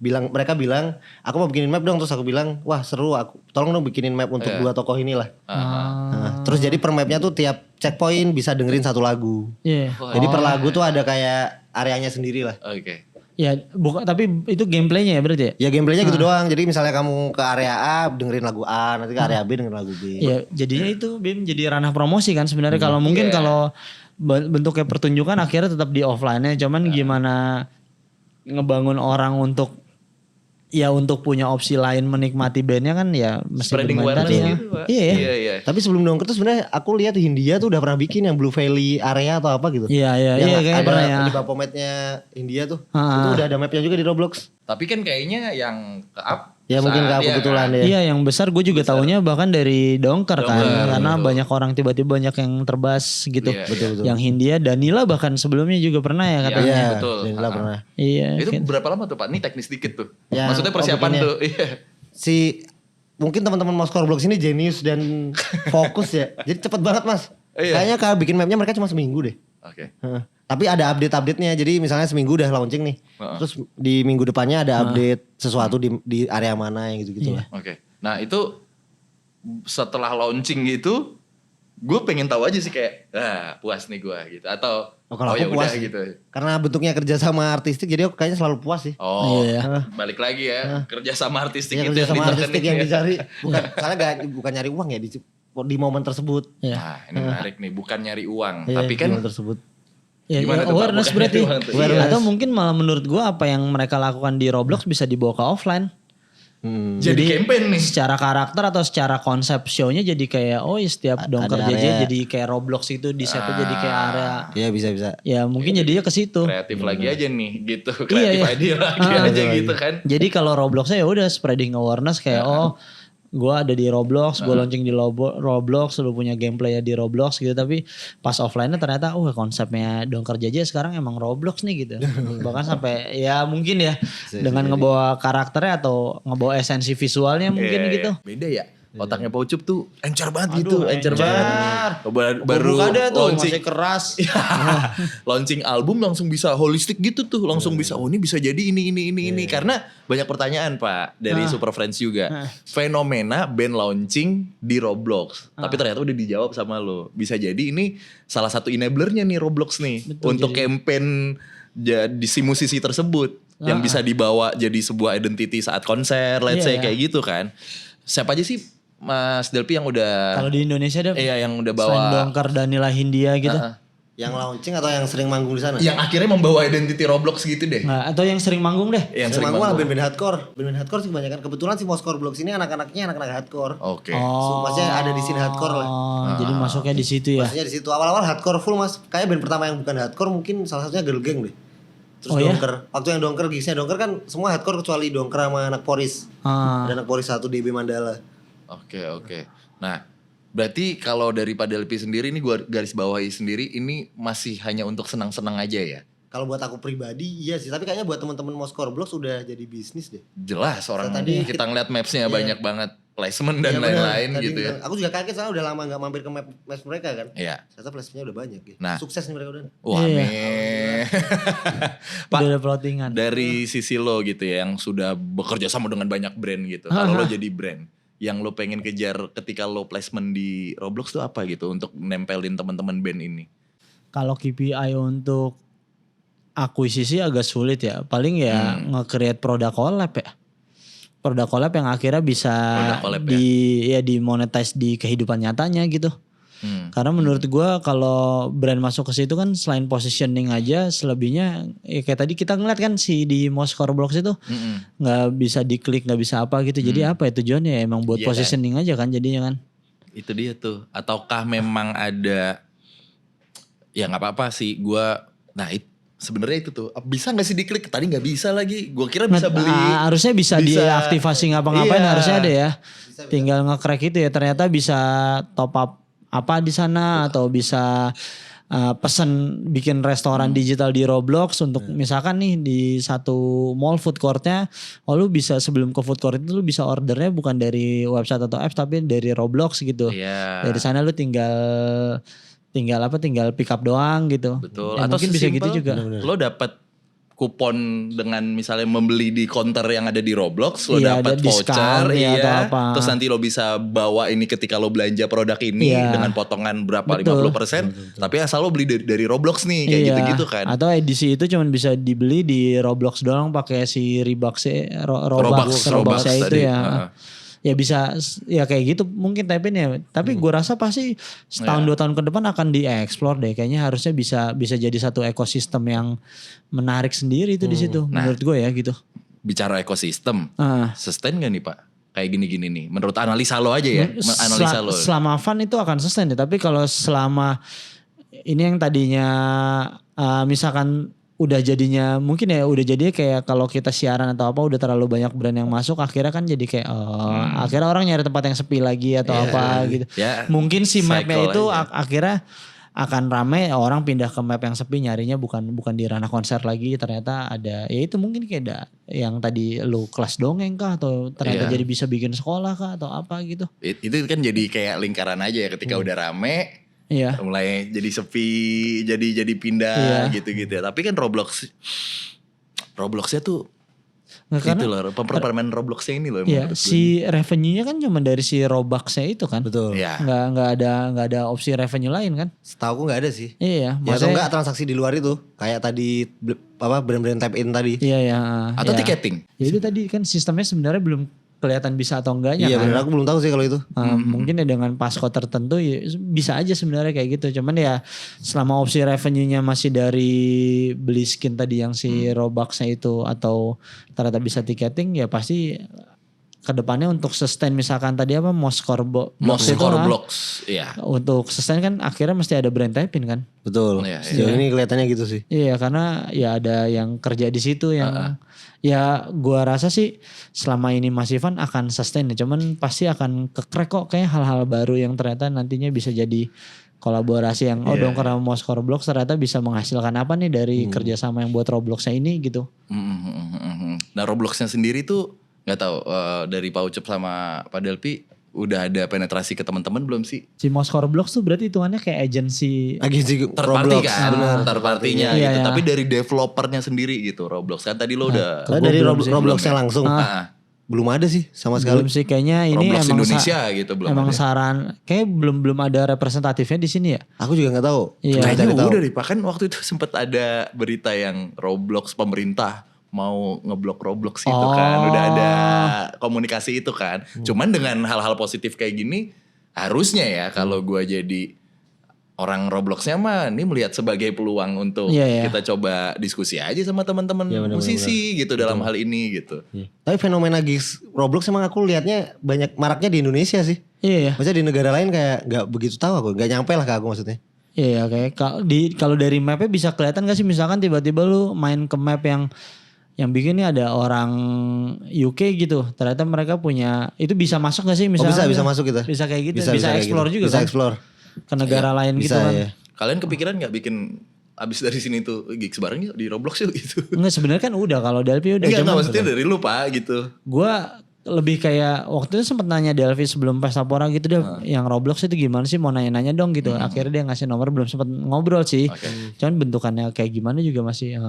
mereka bilang aku mau bikinin map dong, terus aku bilang wah seru, aku tolong dong bikinin map untuk dua tokoh inilah. Nah, terus jadi per mapnya tuh tiap checkpoint bisa dengerin satu lagu. Iya. Jadi per lagu tuh ada kayak areanya sendiri lah. Oke. Ya bukan, tapi itu gameplaynya ya berarti ya? Ya gameplaynya gitu doang. Jadi misalnya kamu ke area A dengerin lagu A, nanti ke area B dengerin lagu B. Ya jadinya itu Bim jadi ranah promosi kan sebenarnya. Kalau mungkin kalau bentuknya pertunjukan akhirnya tetap di offline-nya, cuman gimana ngebangun orang untuk punya opsi lain menikmati bandnya kan ya mesti Spreading bermain awareness tadi ya. gitu, Pak. Iya ya. Iya. Tapi sebelum Dongker tuh sebenarnya aku lihat Hindia tuh udah pernah bikin yang Blue Valley area atau apa gitu. Iya Yang kayaknya ada pernah ya. di Bapometnya Hindia tuh. Ah. Itu udah ada mapnya juga di Roblox. Tapi kan kayaknya yang ke-up Ya mungkin saat- gak kebetulan kan? ya. Iya yang besar gue juga taunya bahkan dari Dongker kan. Dongker, Karena betul. banyak orang tiba-tiba banyak yang terbahas gitu. Iya, Betul. Yang Hindia, Danila bahkan sebelumnya juga pernah ya katanya. Iya, betul. Danila pernah. Iya. Itu kan. berapa lama tuh Pak? Ini teknis dikit tuh. Yang Maksudnya persiapan bikinnya. tuh. Iya. Mungkin teman-teman Moskor Blocks ini jenius dan fokus ya. Jadi cepet banget mas. Iya. Kayaknya kalau bikin mapnya mereka cuma seminggu deh. Oke. Heeh. Tapi ada update-update-nya. Jadi misalnya seminggu udah launching nih. Terus di minggu depannya ada update sesuatu di area mana yang gitu-gitu lah. Oke. Nah, itu setelah launching gitu, gue pengen tahu aja sih kayak, puas nih gue gitu. Atau Kalau ya aku puas udah sih. gitu. Karena bentuknya kerja sama artistik jadi aku kayaknya selalu puas sih. Oh, Iya. balik lagi ya, kerja sama artistik Iya itu kerja sama ditekenin artistik yang ya. dicari. Bukan nyari uang ya di momen tersebut. Iya. Nah, ini menarik nih, bukan nyari uang, Iya, tapi di kan momen tersebut. Ya, Gimana tuh, Pak? awareness Bukan berarti. doang tuh. Iya. Iya. Atau mungkin malah menurut gue apa yang mereka lakukan di Roblox bisa dibawa ke offline. jadi campaign nih. Secara karakter atau secara konsep show-nya jadi kayak setiap Dongker ada JJ area. jadi kayak Roblox itu di setnya jadi kayak area. Iya bisa. Ya mungkin jadinya ke situ. Kreatif lagi aja nih, gitu. Iya, Kreatif iya. idea lagi aja gitu kan. Jadi kalau Robloxnya ya udah spreading awareness kayak gue ada di Roblox, gue launching di Roblox, lu punya gameplay di Roblox gitu. Tapi pas offline-nya ternyata konsepnya Dongker JJ sekarang emang Roblox nih gitu. Bahkan sampai ya mungkin ya dengan ngebawa karakternya atau ngebawa esensi visualnya mungkin Iya, gitu. iya. Beda ya. Otaknya Pak Ucup tuh encer banget gitu, encer encer. banget. Baru ada tuh launching masih keras. launching album langsung bisa holistik gitu tuh, langsung bisa ini bisa jadi ini karena banyak pertanyaan Pak dari Super Friends juga. Fenomena band launching di Roblox. Tapi ternyata udah dijawab sama lo. Bisa jadi ini salah satu enablernya nih Roblox nih untuk campaign jadi si musisi tersebut yang bisa dibawa jadi sebuah identity saat konser, let's say kayak gitu kan. Siapa aja sih Mas Delpi yang udah Kalau di Indonesia ada yang udah selain bawa Dongker Danila Hindia gitu. Yang launching atau yang sering manggung di sana? yang akhirnya membawa identity Roblox gitu deh. Nah, atau yang sering manggung deh. Yang Sering manggung malah band-band hardcore. Band-band hardcore sih kebanyakan. Kebetulan si Moskor Blocks ini anak-anaknya anak-anak hardcore. Oke. Maksudnya ada di scene hardcore lah. Jadi masuknya di situ ya. Maksudnya di situ awal-awal hardcore full mas. Kayak band pertama yang bukan hardcore mungkin salah satunya Girl Gang deh. Terus ya? Dongker. Waktu yang Dongker gigsnya Dongker kan semua hardcore kecuali Dongker sama anak Poris. Ada anak Poris 1 DB Mandala. Oke. Nah, berarti kalau dari Padelpi sendiri ini gua garis bawahi sendiri ini masih hanya untuk senang-senang aja ya? Kalau buat aku pribadi iya sih, tapi kayaknya buat teman-teman Moskor Blocks udah jadi bisnis deh. Jelas orang Tadi kita ngeliat mapsnya banyak banget placement dan Iya, bener. lain-lain Tadi gitu ya. Aku juga kaget soalnya udah lama gak mampir ke maps mereka kan. Iya. Ternyata placementnya udah banyak ya. Nah. Sukses nih mereka udah. Wah, Iya. amin. Pak, Udah ada plottingan. dari sisi lo gitu ya yang sudah bekerja sama dengan banyak brand gitu. Kalau lo jadi brand yang lo pengen kejar ketika lo placement di Roblox tuh apa gitu untuk nempelin teman-teman band ini? Kalau KPI untuk akuisisi agak sulit ya. Paling ya nge-create produk collab ya. Produk collab yang akhirnya bisa Produk collab dimonetize di kehidupan nyatanya gitu. Karena menurut gue kalau brand masuk ke situ kan selain positioning aja, selebihnya ya kayak tadi kita ngeliat kan si di Moskor Blocks itu nggak bisa diklik, nggak bisa apa gitu. Jadi apa ya tujuannya? Emang buat Iya kan? positioning aja kan jadinya kan. Itu dia tuh. Ataukah memang ada ya nggak apa-apa sih gue. Nah sebenarnya itu tuh bisa nggak sih diklik? Tadi nggak bisa lagi. Gue kira bisa beli. Harusnya bisa diaktifasi ngapa-ngapain, Iya. harusnya ada ya. Tinggal nge-crack itu ya, ternyata bisa top up apa di sana atau bisa pesen bikin restoran digital di Roblox untuk misalkan nih di satu mall food courtnya, lu bisa sebelum ke food court itu lu bisa ordernya bukan dari website atau apps tapi dari Roblox gitu. Iya. Dari sana lu tinggal pick up doang gitu. Betul. Ya, Atau mungkin bisa gitu sesimpel juga. lo dapat kupon dengan misalnya membeli di counter yang ada di Roblox, lo Iya, dapat ada voucher, diskon ya, atau apa. Terus nanti lo bisa bawa ini ketika lo belanja produk ini Iya. dengan potongan berapa Betul. 50%, tapi asal lo beli dari Roblox nih kayak Iya. gitu-gitu kan. Atau edisi itu cuman bisa dibeli di Roblox doang pakai si Robux Robux itu tadi. ya. Ya bisa ya kayak gitu mungkin type-in ya. Tapi gue rasa pasti setahun 2 tahun ke depan akan dieksplor deh. Kayaknya harusnya bisa jadi satu ekosistem yang menarik sendiri itu di situ menurut gue ya gitu. Bicara ekosistem, Ah. sustain gak nih Pak? Kayak gini-gini nih. Menurut analisa lo aja ya. Analisa lo. Selama fun itu akan sustain ya. Tapi kalau selama ini yang tadinya misalkan udah jadinya mungkin ya udah jadinya kayak kalau kita siaran atau apa udah terlalu banyak brand yang masuk akhirnya kan jadi kayak akhirnya orang nyari tempat yang sepi lagi atau apa gitu. Ya, Mungkin si mapnya cycle itu aja. akhirnya akan rame orang pindah ke map yang sepi nyarinya bukan di ranah konser lagi, ternyata ada ya itu mungkin kayak ada yang tadi lu kelas dongeng kah atau ternyata jadi bisa bikin sekolah kah atau apa gitu. Itu kan jadi kayak lingkaran aja ya ketika udah rame. Iya. Mulai jadi sepi, jadi pindah gitu-gitu ya. Tapi kan Robloxnya tuh Nggak, gitu loh, permainan Robloxnya ini loh. Iya, si revenue-nya kan cuma dari si Robux-nya itu kan. Betul. Iya. Nggak ada opsi revenue lain kan? Setahu aku nggak ada sih. Iya, Ya atau maksudnya enggak transaksi di luar itu. Kayak tadi brand-brand tap in tadi. iya ya. Atau ya. tiketing. Ya itu tadi kan sistemnya sebenarnya belum kelihatan bisa atau enggaknya Iya kan. benar, aku belum tahu sih kalau itu. Mungkin ya dengan passcode tertentu ya bisa aja sebenarnya kayak gitu. Cuman ya selama opsi revenue-nya masih dari beli skin tadi yang si Robux-nya itu atau ternyata bisa tiketing ya pasti kedepannya untuk sustain misalkan tadi apa Moskor Blocks itu lah. Blocks. Iya. Untuk sustain kan akhirnya mesti ada brand type-in kan. Betul. Iya, Sejauh ini kelihatannya gitu sih. Iya karena ya ada yang kerja di situ yang ya gua rasa sih selama ini masih fun akan sustain ya. Cuman pasti akan ke-crack kok kayak hal-hal baru yang ternyata nantinya bisa jadi kolaborasi yang dongker sama Moskor Blocks ternyata bisa menghasilkan apa nih dari kerjasama yang buat Robloxnya ini gitu. Nah Robloxnya sendiri tuh nggak tahu dari Pak Ucup sama Pak Delpi udah ada penetrasi ke teman-teman belum sih? Si Moskor Blocks tuh berarti hitungannya kayak agensi. Agensi Third party Roblox. kan, third partinya Iya, gitu. iya. Tapi dari developernya sendiri gitu Roblox kan tadi lo udah Kalau dari belum sih, Robloxnya langsung belum ada sih sama sekali. Belum sih kayaknya ini Roblox emang Indonesia gitu belum emang ada. saran kayak belum ada representatifnya di sini ya. Aku juga nggak tahu. Iya. Coba Kayaknya cari tahu. udah deh, kan waktu itu sempat ada berita yang Roblox pemerintah mau ngeblok Roblox itu kan. Udah ada komunikasi itu kan. Cuman dengan hal-hal positif kayak gini harusnya ya kalau gue jadi orang Robloxnya mah ini melihat sebagai peluang untuk Iya, iya. kita coba diskusi aja sama teman-teman musisi gitu dalam hal ini gitu. Tapi fenomena gigs Roblox emang aku lihatnya banyak maraknya di Indonesia sih. Iya ya. Maksudnya di negara lain kayak nggak begitu tahu aku, nggak nyampe lah ke aku maksudnya. Iya kayak kalau dari mapnya bisa kelihatan gak sih misalkan tiba-tiba lu main ke map yang yang bikin ini ada orang UK gitu. Ternyata mereka punya itu bisa masuk gak sih misalnya? Bisa masuk kita. Bisa kayak gitu. Bisa kayak explore gitu. juga bisa kan. explore. Ke negara lain bisa, gitu kan. ya. Kalian kepikiran gak bikin abis dari sini tuh gigs bareng yuk di Roblox yuk gitu? Enggak sebenarnya kan udah kalau Delphi udah. Enggak maksudnya dari lu Pak gitu. Gue lebih kayak waktu itu sempat nanya Delphi sebelum Pesta Pora gitu deh, yang Roblox itu gimana sih, mau nanya-nanya dong gitu. Akhirnya dia ngasih nomor, belum sempat ngobrol sih. Cuman bentukannya kayak gimana juga masih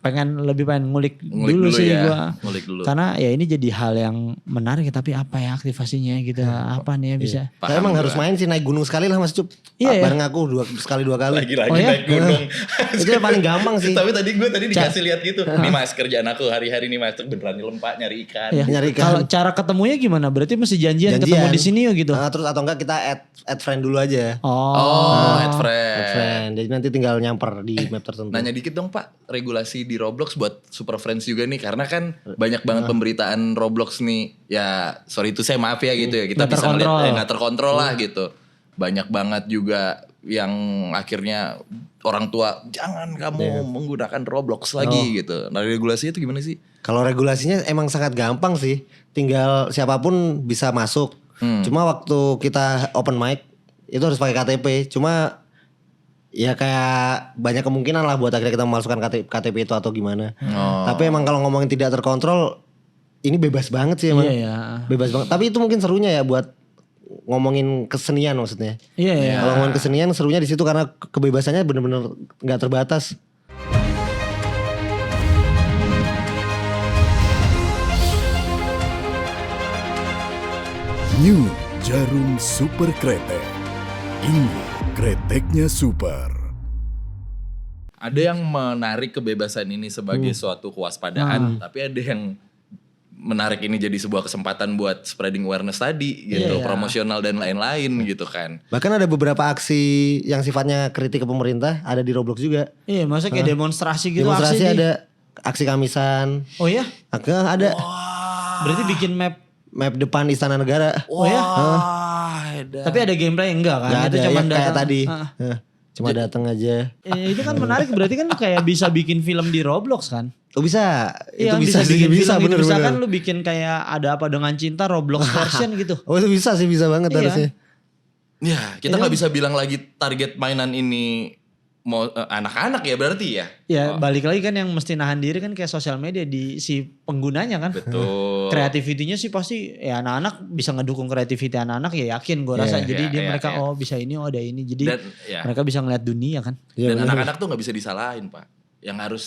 pengen ngulik dulu sih ya. gue. Ngulik dulu. Karena ya ini jadi hal yang menarik, tapi apa ya aktivasinya gitu, apa nih ya bisa. Saya emang harus main sih, naik gunung sekali lah Mas Cup. Iya, Bareng aku sekali 2 kali. Lagi-lagi Oh, ya? naik gunung. Itu yang paling gampang sih. Tapi tadi gue dikasih lihat gitu. Nih Mas kerjaan aku hari-hari nih Mas tuh beneran nyelam Pak nyari ikan. Ya. Nyari ikan. Kalau cara ketemunya gimana? Berarti mesti janjian ketemu di sini yuk gitu. Terus atau enggak kita add friend dulu aja. Add friend. Add friend. Jadi nanti tinggal nyamper di map tertentu. Nanya dikit dong Pak, regulasi di Roblox buat Super Friends juga nih. Karena kan banyak banget pemberitaan Roblox nih. Ya sorry itu saya maaf ya gitu ya. Kita Nggak bisa ngeliat terkontrol. nggak terkontrol lah gitu. Banyak banget juga yang akhirnya orang tua jangan kamu menggunakan Roblox lagi gitu. Nah regulasinya itu gimana sih? Kalau regulasinya emang sangat gampang sih. Tinggal siapapun bisa masuk. Cuma waktu kita open mic itu harus pakai KTP. Cuma ya kayak banyak kemungkinan lah buat akhirnya kita memasukkan KTP itu atau gimana. Tapi emang kalau ngomongin tidak terkontrol, ini bebas banget sih emang. Iya. Bebas banget. Tapi itu mungkin serunya ya buat ngomongin kesenian maksudnya. Iya. Kalau ngomongin kesenian serunya di situ karena kebebasannya bener-bener nggak terbatas. New Jarum Super Kretek. Ini kreteknya super. Ada yang menarik kebebasan ini sebagai suatu kewaspadaan, tapi ada yang menarik ini jadi sebuah kesempatan buat spreading awareness tadi gitu, promosional dan lain-lain gitu kan. Bahkan ada beberapa aksi yang sifatnya kritik ke pemerintah ada di Roblox juga. Iya, maksudnya kayak demonstrasi gitu. Demonstrasi aksi ada, aksi Kamisan. Oh ya? Ada. Berarti bikin map. Map depan Istana Negara. Oh ya? Tapi ada gameplay enggak kan? Gak ada, Itu cuma ya kayak datang. tadi. Cuma datang aja. Itu kan menarik, berarti kan kayak bisa bikin film di Roblox kan? Oh bisa. Iya, Itu bisa bikin bisa film gitu. bener. Misalkan lu bikin kayak Ada Apa Dengan Cinta Roblox version gitu. Oh itu bisa sih, bisa banget Iya. harusnya. Ya, kita nggak bisa bilang lagi target mainan ini mau anak-anak ya berarti ya. Ya balik lagi kan yang mesti nahan diri kan kayak sosial media di si penggunanya kan. Betul. Kreativitinya sih pasti ya anak-anak bisa ngedukung kreativiti anak-anak ya yakin gue rasa. Jadi mereka oh bisa ini, oh ada ini. Jadi Dan, mereka bisa ngeliat dunia kan. Dan anak-anak tuh nggak bisa disalahin Pak. Yang harus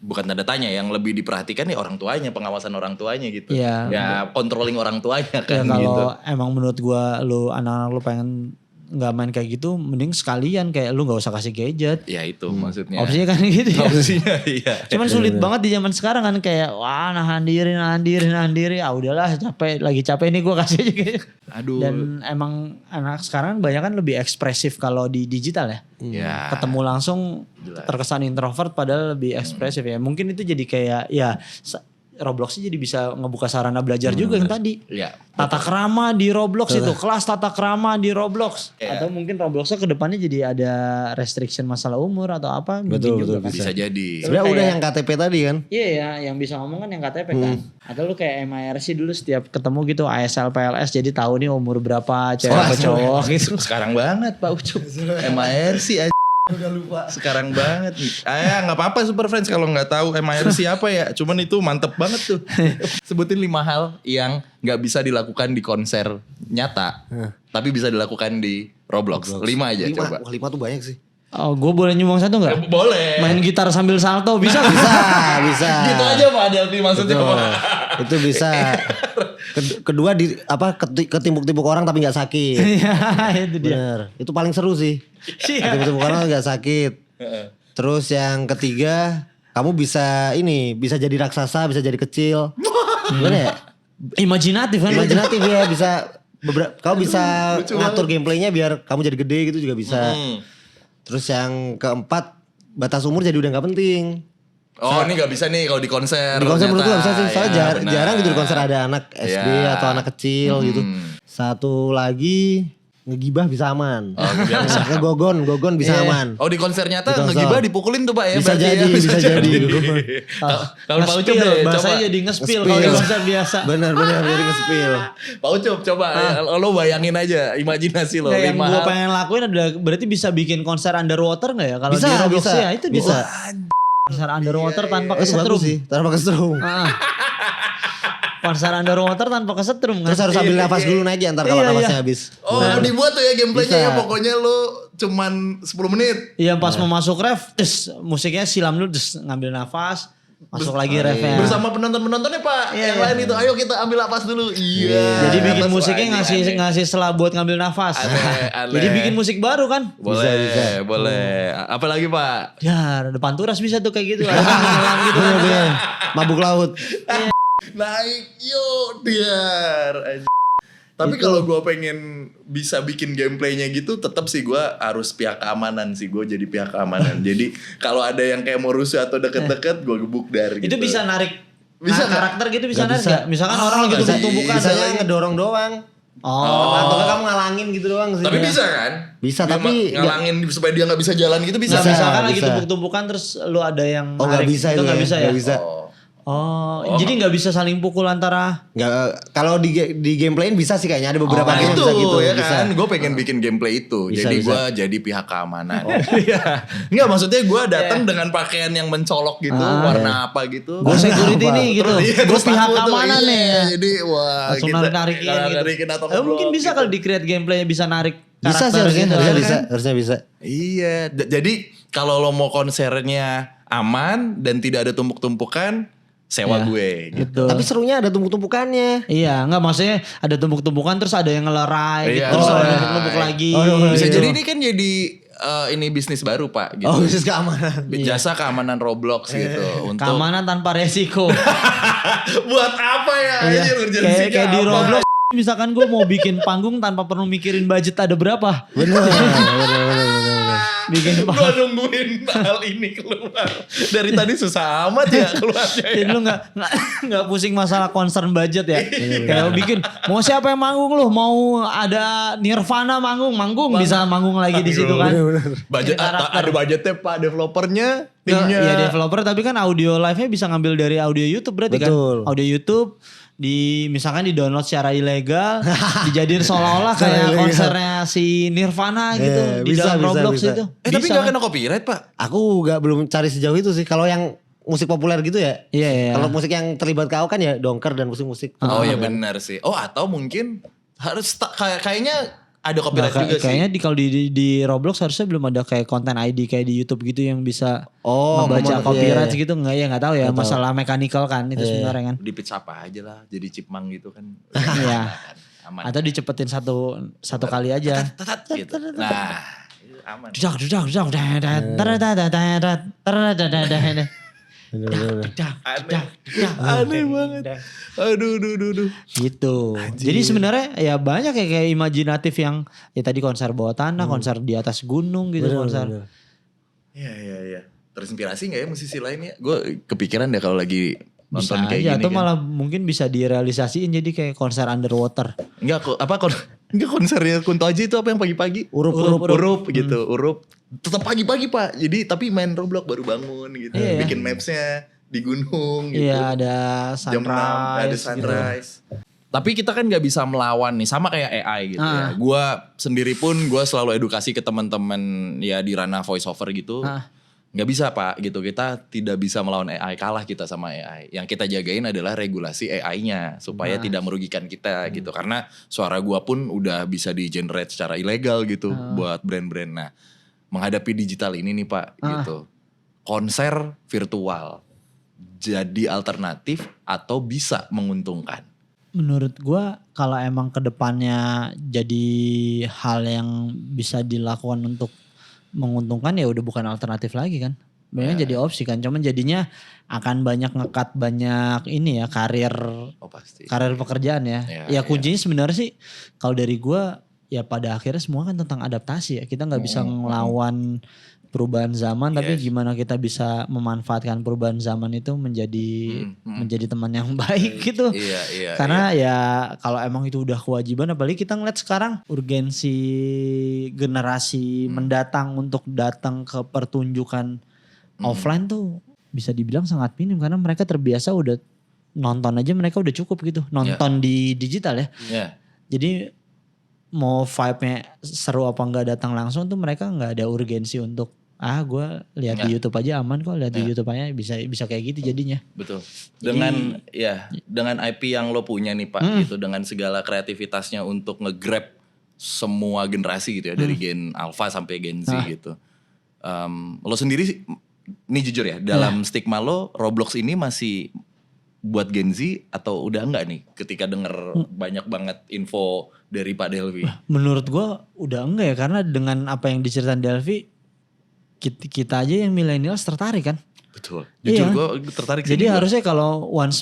bukan tanda tanya, yang lebih diperhatikan ya orang tuanya, pengawasan orang tuanya gitu. Iya. Ya controlling orang tuanya Ya kan kalau gitu. emang menurut gue lu anak-anak lu pengen nggak main kayak gitu, mending sekalian kayak lu nggak usah kasih gadget. Ya itu maksudnya. Opsinya kan gitu ya. Opsinya iya. Cuman sulit banget di zaman sekarang kan kayak wah nahan diri. Ah udahlah lagi capek nih gue kasih aja kayak. Aduh. Dan emang anak sekarang banyak kan lebih ekspresif kalau di digital ya. Ya. Ketemu langsung terkesan introvert padahal lebih ekspresif ya. Mungkin itu jadi kayak ya Roblox jadi bisa ngebuka sarana belajar juga yang tadi. Iya. Tata krama di Roblox itu, kelas tata krama di Roblox. Iya. Atau mungkin Robloxnya ke depannya jadi ada restriction masalah umur atau apa. mungkin juga kan. Bisa jadi. Sebenarnya Kayak- udah yang KTP tadi kan. Iya ya, yang bisa ngomong kan yang KTP kan. Atau lu kayak MIRC dulu setiap ketemu gitu ASL PLS jadi tahu nih umur berapa cewek apa cowok gitu. Sekarang banget Pak Ucup. MIRC aja. Udah lupa. Sekarang banget nih. Nggak apa-apa Super Friends kalau nggak tahu MIRC apa ya. Cuman itu mantep banget tuh. Sebutin 5 hal yang nggak bisa dilakukan di konser nyata, tapi bisa dilakukan di Roblox. 5 aja coba. Wah 5 tuh banyak sih. Oh, gue boleh nyumbang satu nggak? Boleh. Main gitar sambil salto bisa nggak? Bisa. Gitu aja Pak Delphi maksudnya Betul. Pak. Itu bisa. Kedua ketimbuk-timbuk orang tapi nggak sakit. Iya itu dia. Bener. Itu paling seru sih. Iya. Ketimbuk-timbuk orang nggak sakit. Terus yang ketiga, kamu bisa jadi raksasa, bisa jadi kecil. Gimana ya? Imajinatif kan? Imajinatif ya, kamu bisa ngatur gameplaynya biar kamu jadi gede gitu juga bisa. Terus yang keempat, batas umur jadi udah nggak penting. Oh ini gak bisa nih kalau di konser. Di konser menurut gue ternyata. gak bisa sih, soalnya Ya, benar. jarang gitu di konser ada anak SD Ya. atau anak kecil gitu. Satu lagi, ngegibah bisa aman. Oh, bisa. Ngegogon bisa aman. Oh, di konser nyata Di konser. ngegibah dipukulin tuh Pak ya? Bisa berarti jadi, ya? bisa jadi. Kalau Pak Ucup Nge-spill, deh, bahasanya coba. jadi nge-spill kalau di Nge-spill. konser biasa. Benar jadi nge-spill. Pak Ucup coba, lo bayangin aja, imajinasi lo. Nggak, yang 5 gue hal. pengen lakuin adalah berarti bisa bikin konser underwater gak ya? Kalau Bisa, di Roblox bisa. ya itu bisa. Konser underwater tanpa Itu bagus kesetrum. sih, tanpa kesetrum. Konser underwater tanpa kesetrum kan. Terus harus ambil nafas dulu naik ya ntar kalau Iya, nafasnya iya. habis. Oh, dibuat tuh ya gameplaynya Bisa. ya. Pokoknya lo cuman 10 menit. Iya pas mau masuk ref, terus musiknya silam dulu, terus ngambil nafas, masuk lagi refnya. Bersama penonton-penontonnya Pak. Iya, yang iya. lain itu, ayo kita ambil nafas dulu. Iya. Jadi bikin Nafas, musiknya wah, ini aneh. ngasih selah buat ngambil nafas. Aneh. Jadi bikin musik baru kan. Boleh, boleh. Apalagi Pak? Ya depan turas bisa tuh kayak gitu. Ada yang nyelam gitu kan. Bener. Mabuk laut. Naik yuk biar. Tapi kalau gue pengen bisa bikin gameplaynya gitu, tetap sih gue harus pihak keamanan sih. Gue jadi pihak keamanan. Jadi kalau ada yang kayak mau rusuh atau deket-deket, gue gebuk dari. Itu gitu. bisa narik Bisa nggak? karakter gitu bisa Nggak narik bisa. gak? Misalkan orang lagi nggak tumbuk-tumbukan. Bisanya ngedorong doang. Oh. Atau nggak kamu ngalangin gitu doang sih. Tapi bisa kan? Bisa, Dia tapi ngalangin supaya dia nggak bisa jalan gitu bisa. Nggak Bisa. bisa kan lagi bisa. tumbuk-tumbukan terus lu ada yang Oh nggak narik. bisa Itu nggak bisa ya? Nggak bisa. Oh, jadi nggak bisa saling pukul antara. Nggak, kalau di gameplayin bisa sih kayaknya ada beberapa Nah game itu bisa gitu. ya bisa. kan, gue pengen bikin gameplay itu. Bisa, jadi bisa. gue jadi pihak keamanan. Iya. Enggak maksudnya gue datang dengan pakaian yang mencolok gitu, warna apa gitu. Gue security nih gitu. Iya, Gue terus pihak takut tuh, keamanan iya. nih. Jadi wah Langsung kita narik-narikin gitu. narikin atau Mungkin ngeblok bisa gitu. kalau di create gameplaynya bisa narik Bisa sih karakter harusnya, gitu. harusnya bisa. Iya, jadi kalau lo mau konsernya aman dan tidak ada tumpuk-tumpukan, sewa gue gitu. Gitu. Tapi serunya ada tumpuk-tumpukannya. Iya, enggak maksudnya ada tumpuk-tumpukan terus ada yang ngelerai gitu, Iya, terus ada ngelerai. yang numpuk lagi. Bisa gitu. jadi ini kan jadi ini bisnis baru Pak gitu. Oh bisnis keamanan. Jasa keamanan Roblox gitu untuk Keamanan tanpa resiko. buat apa ya? Iya. Anjir, urgensinya Kayak di apa? Roblox misalkan gue mau bikin panggung tanpa perlu mikirin budget ada berapa. Bener. Bikin Gue panggung. nungguin hal ini keluar. Dari tadi susah amat ya keluarnya. Jadi Ya. lu nggak pusing masalah concern budget ya. Kayak bikin mau siapa yang manggung lu, mau ada Nirvana manggung bisa manggung lagi di situ kan. Budget Ini karakter. ada budgetnya Pak, developernya, timnya. Iya developer tapi kan audio live-nya bisa ngambil dari audio YouTube berarti Betul. kan. Audio YouTube misalkan di download secara ilegal dijadiin seolah-olah kayak konsernya si Nirvana gitu di bisa, dalam bisa, Roblox bisa. itu. Tapi Bisa gak kan? kena copyright Pak. Aku belum cari sejauh itu sih. Kalau yang musik populer gitu ya. Iya, iya. Kalau musik yang terlibat KO kan ya dongker dan musik-musik. Oh ya benar sih. Oh atau mungkin harus kayaknya ada copyright Nah, juga sih. kayaknya kalau di Roblox harusnya belum ada kayak konten ID kayak di YouTube gitu yang bisa membaca iya, copyright iya. gitu nggak tahu ya masalah mechanical kan itu sebenarnya kan. Di pitch apa aja lah, jadi chipmunk gitu kan. Iya. Aman. Atau dicepetin satu kali aja. Tetat gitu. Nah, itu aman. Aneh banget. Aduh. Gitu. Jadi sebenarnya ya banyak ya kayak imajinatif yang ya tadi konser bawah tanah, konser di atas gunung gitu, konser. Iya. Terinspirasi gak ya musisi lainnya? Gue kepikiran deh kalau lagi Bisa nonton kayak aja gini atau kan. malah mungkin bisa direalisasiin jadi kayak konser underwater. Enggak konsernya Kunto Aji itu apa yang pagi-pagi? Urup gitu, urup. Tetap pagi-pagi Pak. Jadi tapi main Roblox baru bangun gitu. Iya. Bikin mapsnya di gunung gitu. Iya ada Jam 6 ada sunrise. sunrise. Tapi kita kan nggak bisa melawan nih, sama kayak AI gitu ya. Gua sendiri pun gue selalu edukasi ke teman-teman ya di ranah voice over gitu. Nggak bisa Pak gitu, kita tidak bisa melawan AI, kalah kita sama AI. Yang kita jagain adalah regulasi AI-nya supaya tidak merugikan kita gitu. Karena suara gua pun udah bisa di-generate secara ilegal gitu buat brand-brand. Nah menghadapi digital ini nih Pak gitu. Konser virtual jadi alternatif atau bisa menguntungkan? Menurut gua kalau emang kedepannya jadi hal yang bisa dilakukan untuk menguntungkan ya udah bukan alternatif lagi kan. Sebenarnya jadi opsi kan. Cuman jadinya akan banyak ngekat banyak ini ya karir Oh pasti. karir pekerjaan ya. Ya kuncinya sebenarnya sih kalau dari gua ya pada akhirnya semua kan tentang adaptasi ya. Kita nggak bisa ngelawan perubahan zaman, tapi gimana kita bisa memanfaatkan perubahan zaman itu menjadi teman yang baik gitu. Karena ya kalau emang itu udah kewajiban, apalagi kita ngeliat sekarang urgensi generasi mendatang untuk datang ke pertunjukan offline tuh bisa dibilang sangat minim, karena mereka terbiasa udah nonton aja mereka udah cukup gitu, nonton di digital ya. Jadi mau vibe-nya seru apa enggak datang langsung tuh mereka nggak ada urgensi untuk gue lihat di YouTube aja aman kok, lihat di YouTube aja bisa kayak gitu jadinya. Betul. Dengan dengan IP yang lo punya nih Pak gitu, dengan segala kreativitasnya untuk nge-grab semua generasi gitu ya, dari Gen Alpha sampai Gen Z gitu. Lo sendiri nih jujur ya, dalam stigma lo Roblox ini masih buat Gen Z atau udah enggak nih ketika denger banyak banget info dari Pak Delvi? Menurut gue udah enggak ya, karena dengan apa yang diceritain Delvi kita aja yang millennials tertarik kan. Betul. Jujur gue tertarik. Jadi harusnya kalau once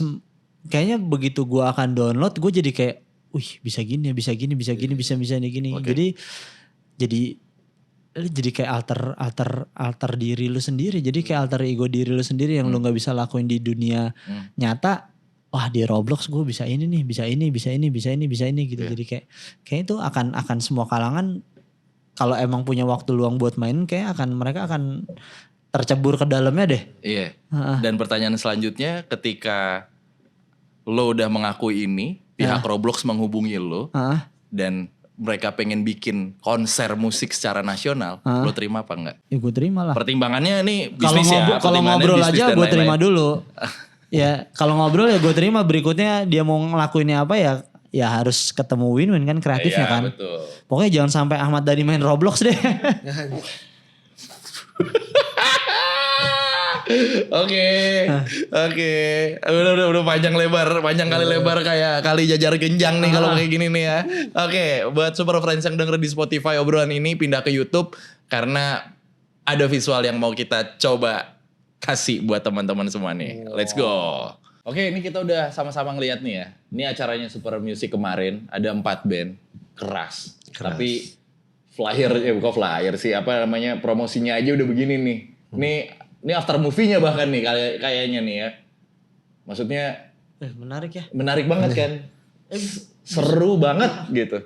kayaknya begitu gue akan download gue jadi kayak bisa gini bisa gini gini. Jadi kayak alter diri lu sendiri. Jadi kayak alter ego diri lu sendiri yang lu gak bisa lakuin di dunia nyata. Wah di Roblox gue bisa ini nih, bisa ini gitu. Jadi kayak itu akan semua kalangan kalau emang punya waktu luang buat main kayak mereka akan tercebur ke dalamnya deh. Iya. Dan pertanyaan selanjutnya, ketika lo udah mengakui ini, pihak Roblox menghubungi lo dan mereka pengen bikin konser musik secara nasional, lo terima apa enggak? Ya gue terima lah. Pertimbangannya nih bisnis kalau ngobrol aja gue terima dulu. Ya kalau ngobrol ya gue terima, berikutnya dia mau ngelakuinnya apa ya harus ketemu win-win kan, kreatifnya kan. Betul. Pokoknya jangan sampai Ahmad Dhani main Roblox deh. Oke. Udah panjang kali lebar kayak kali jajar genjang nih kalau kayak gini nih ya. Oke, buat super friends yang denger di Spotify obrolan ini, pindah ke YouTube karena ada visual yang mau kita coba kasih buat teman-teman semua nih. Let's go. Oke, ini kita udah sama-sama ngeliat nih ya. Ini acaranya Super Music kemarin, ada 4 band. Keras. Tapi bukan flyer sih, apa namanya, promosinya aja udah begini nih. Ini after movie-nya bahkan nih kayaknya nih ya. Maksudnya menarik ya. Menarik banget kan. Seru banget gitu.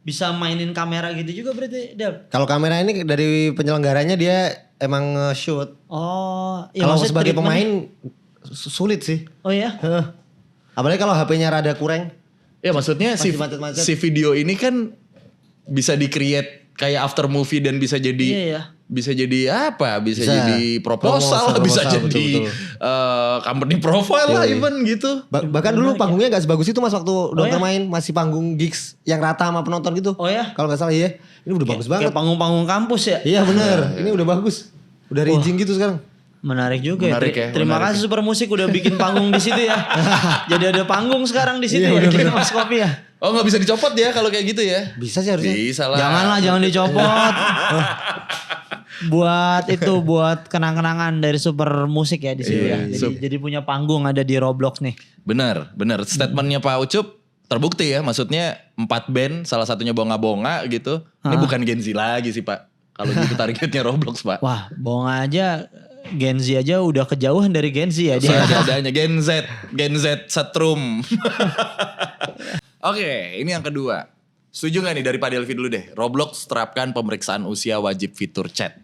Bisa mainin kamera gitu juga berarti, Del? Kalau kamera ini dari penyelenggaranya dia emang shoot. Oh, ya kalau sebagai pemain sulit sih. Oh ya? Apalagi kalau HP-nya rada kurang. Ya maksudnya si video ini kan bisa di-create kayak after movie dan bisa jadi bisa jadi apa? Bisa jadi proposal, bisa jadi company profile lah even gitu. Bahkan dulu panggungnya gak sebagus itu Mas waktu dokter main, masih panggung gigs yang rata sama penonton gitu. Oh ya? Kalau gak salah ya. Ini udah bagus banget. Kayak panggung-panggung kampus ya? Iya bener, ini udah bagus. Udah rigging gitu sekarang. Menarik juga ya. Terima kasih Super Musik udah bikin panggung di situ ya. Jadi ada panggung sekarang di situ ya di Mas Kopi ya. Oh nggak bisa dicopot ya kalau kayak gitu ya? Bisa sih harusnya. Bisa lah. Jangan dicopot. buat kenang-kenangan dari Super Musik ya di sini ya. Jadi punya panggung ada di Roblox nih. Benar. Statementnya Pak Ucup terbukti ya. Maksudnya 4 band, salah satunya bonga-bonga gitu. Ini bukan Gen Z lagi sih Pak. Kalau gitu targetnya Roblox Pak. Wah bonga aja. Gen Z aja udah kejauhan dari Gen Z ya dia. Adanya Gen Z setrum. Oke, ini yang kedua. Setuju gak nih dari Pak Delvi dulu deh? Roblox terapkan pemeriksaan usia wajib fitur chat.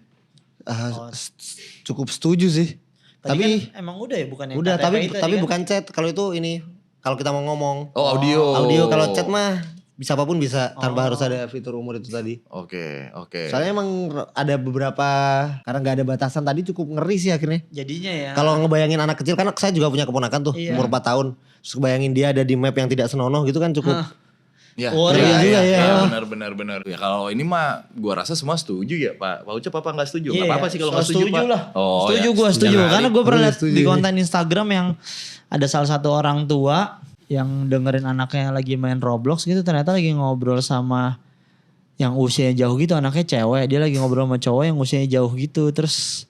Cukup setuju sih. Tapi kan emang udah ya, bukan yang udah, tapi kan? bukan chat. Kalau itu ini, kalau kita mau ngomong. Oh audio. Audio, kalau chat mah bisa apapun bisa tanpa harus ada fitur umur itu tadi. Oke. Soalnya emang ada beberapa, karena gak ada batasan tadi cukup ngeri sih akhirnya. Jadinya ya. Kalau ngebayangin anak kecil, karena saya juga punya keponakan tuh umur 4 tahun. Terus bayangin dia ada di map yang tidak senonoh gitu kan cukup. Ya, juga ya. Benar. Ya kalau ini mah gua rasa semua setuju ya Pak. Pak Ucup apa enggak setuju? Enggak apa-apa sih kalau enggak setuju Pak. Lah. Gue setuju. Karena gue pernah lihat di konten Instagram yang ada salah satu orang tua yang dengerin anaknya lagi main Roblox gitu, ternyata lagi ngobrol sama yang usianya jauh gitu, anaknya cewek, dia lagi ngobrol sama cowok yang usianya jauh gitu, terus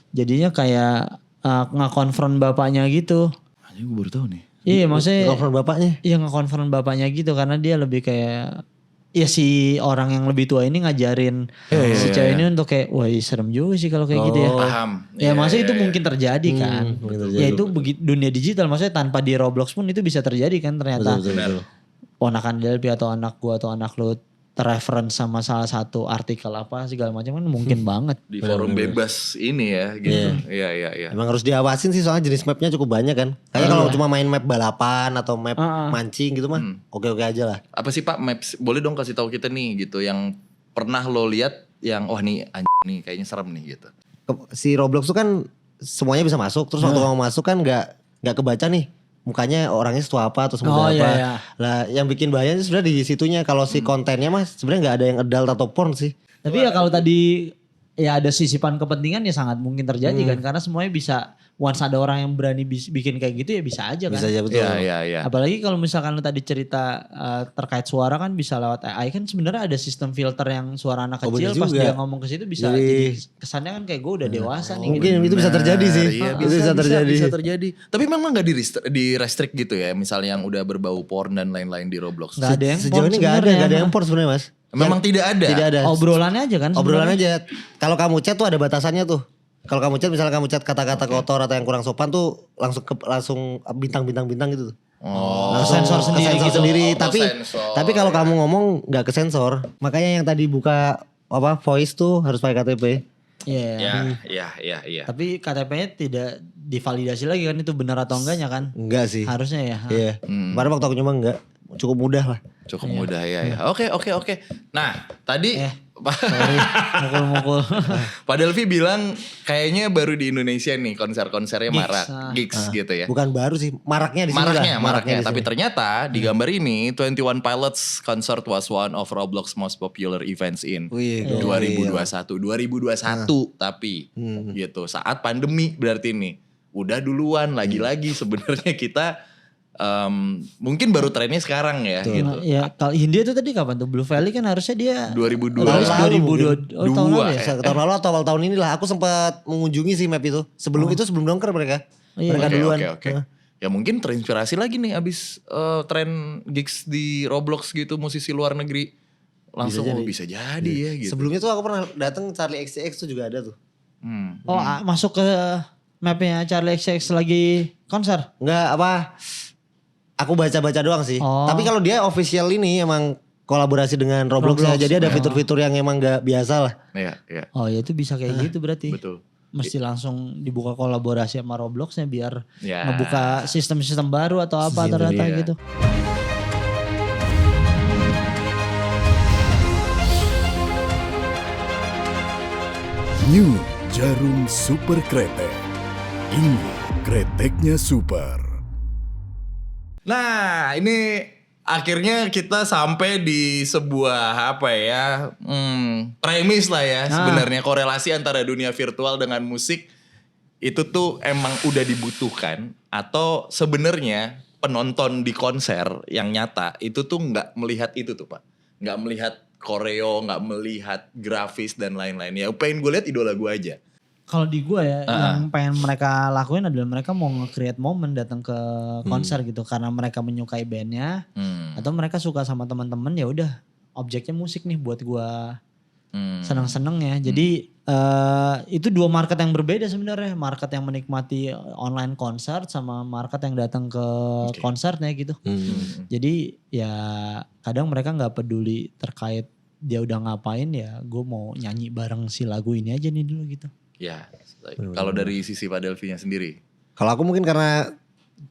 jadinya kayak nge-confront bapaknya gitu. Gue baru tahu nih. Iya maksudnya nge-confront bapaknya? Iya nge-confront bapaknya gitu, karena dia lebih kayak ya si orang yang lebih tua ini ngajarin si cewek ini untuk kayak wah serem juga sih kalau kayak gitu ya. Paham. Ya maksudnya itu mungkin terjadi kan. Ya itu dunia digital maksudnya tanpa di Roblox pun itu bisa terjadi kan ternyata. Betul. Ponakan Delphi atau anak gua atau anak lu reference sama salah satu artikel apa segala macam kan mungkin banget. Di forum bebas ini ya gitu. Iya. Emang harus diawasin sih soalnya jenis mapnya cukup banyak kan. Kayaknya kalau cuma main map balapan atau map mancing gitu mah oke-oke aja lah. Apa sih Pak maps? Boleh dong kasih tahu kita nih gitu yang pernah lo lihat yang wah nih anjing nih kayaknya serem nih gitu. Si Roblox tuh kan semuanya bisa masuk. Terus waktu kamu masuk kan nggak kebaca nih mukanya orangnya setua apa atau semuda apa. Iya. Lah yang bikin bahayanya sebenarnya di situnya. Kalau si kontennya mah sebenarnya nggak ada yang adult atau porn sih. Tapi ya kalau tadi ya ada sisipan kepentingan ya sangat mungkin terjadi kan karena semuanya bisa once ada orang yang berani bikin kayak gitu ya bisa aja kan. Bisa aja betul. Iya. Apalagi kalau misalkan lu tadi cerita terkait suara kan bisa lewat AI kan sebenarnya ada sistem filter yang suara anak kecil pas dia ngomong ke situ bisa jadi kesannya kan kayak gue udah dewasa nih. Mungkin itu bisa terjadi sih. Iya, bisa terjadi. Tapi memang gak di restrict gitu ya misalnya yang udah berbau porn dan lain-lain di Roblox. Gak ada yang Sejauh ini nggak ada yang porn sebenarnya mas. Memang tidak ada. Tidak ada. Obrolannya aja kan. Obrolan aja. Kalau kamu chat tuh ada batasannya tuh. Kalau kamu chat misalnya kamu chat kata-kata kotor atau yang kurang sopan tuh langsung bintang gitu tuh. Sensor sendiri Sensor gitu. sendiri. Sensor. Tapi kalau kamu ngomong nggak ke sensor. Makanya yang tadi buka voice tuh harus pakai KTP. Iya. Iya. Tapi KTP-nya tidak divalidasi lagi kan itu benar atau enggaknya kan? Enggak sih. Harusnya ya. Iya. Kemarin waktu aku nyoba enggak. Cukup mudah lah. Cukup mudah ya. Oke. Nah tadi Mukul-mukul. Pak Delphi bilang kayaknya baru di Indonesia nih konser-konsernya Gigs, marak. Gigs gitu ya. Bukan baru sih. Maraknya di sini lah. Maraknya. di Tapi sini. ternyata di gambar ini 21 Pilots concert was one of Roblox most popular events in Wih, 2021 tapi gitu saat pandemi berarti nih udah duluan lagi-lagi sebenarnya kita mungkin baru trennya sekarang ya gitu. Ya kalau India itu tadi kapan tuh Blue Valley kan harusnya dia 2002 tahun lalu ya. Tahun lalu atau awal tahun inilah aku sempat mengunjungi sih map itu. Sebelum dongker mereka. Mereka duluan. Oke. Ya mungkin terinspirasi lagi nih abis tren gigs di Roblox gitu musisi luar negeri langsung bisa jadi ya gitu. Sebelumnya tuh aku pernah datang Charlie XCX tuh juga ada tuh. Masuk ke mapnya Charlie XX lagi konser. Enggak apa. Aku baca-baca doang sih. Tapi kalau dia official ini emang kolaborasi dengan Roblox ya. Jadi ada fitur-fitur yang emang gak biasa lah. Iya. Oh ya itu bisa kayak gitu berarti. Betul. Mesti langsung dibuka kolaborasi sama Robloxnya biar ngebuka sistem-sistem baru atau apa ternyata gitu. New Jarum Super Kretek. Ini kreteknya super. Nah ini akhirnya kita sampai di sebuah apa ya premis lah ya sebenarnya korelasi antara dunia virtual dengan musik itu tuh emang udah dibutuhkan atau sebenarnya penonton di konser yang nyata itu tuh nggak melihat itu tuh Pak, nggak melihat koreo, nggak melihat grafis dan lain-lain ya pengen gue lihat idola gue aja. Kalau di gue ya yang pengen mereka lakuin adalah mereka mau nge-create momen datang ke konser gitu karena mereka menyukai bandnya atau mereka suka sama teman-teman ya udah objeknya musik nih buat gue seneng-seneng ya. Jadi itu dua market yang berbeda sebenarnya, market yang menikmati online konser sama market yang datang ke konsernya gitu. Jadi ya kadang mereka nggak peduli terkait dia udah ngapain ya gue mau nyanyi bareng si lagu ini aja nih dulu gitu. Ya, kalau dari sisi Pak Delphi-nya sendiri. Kalau aku mungkin karena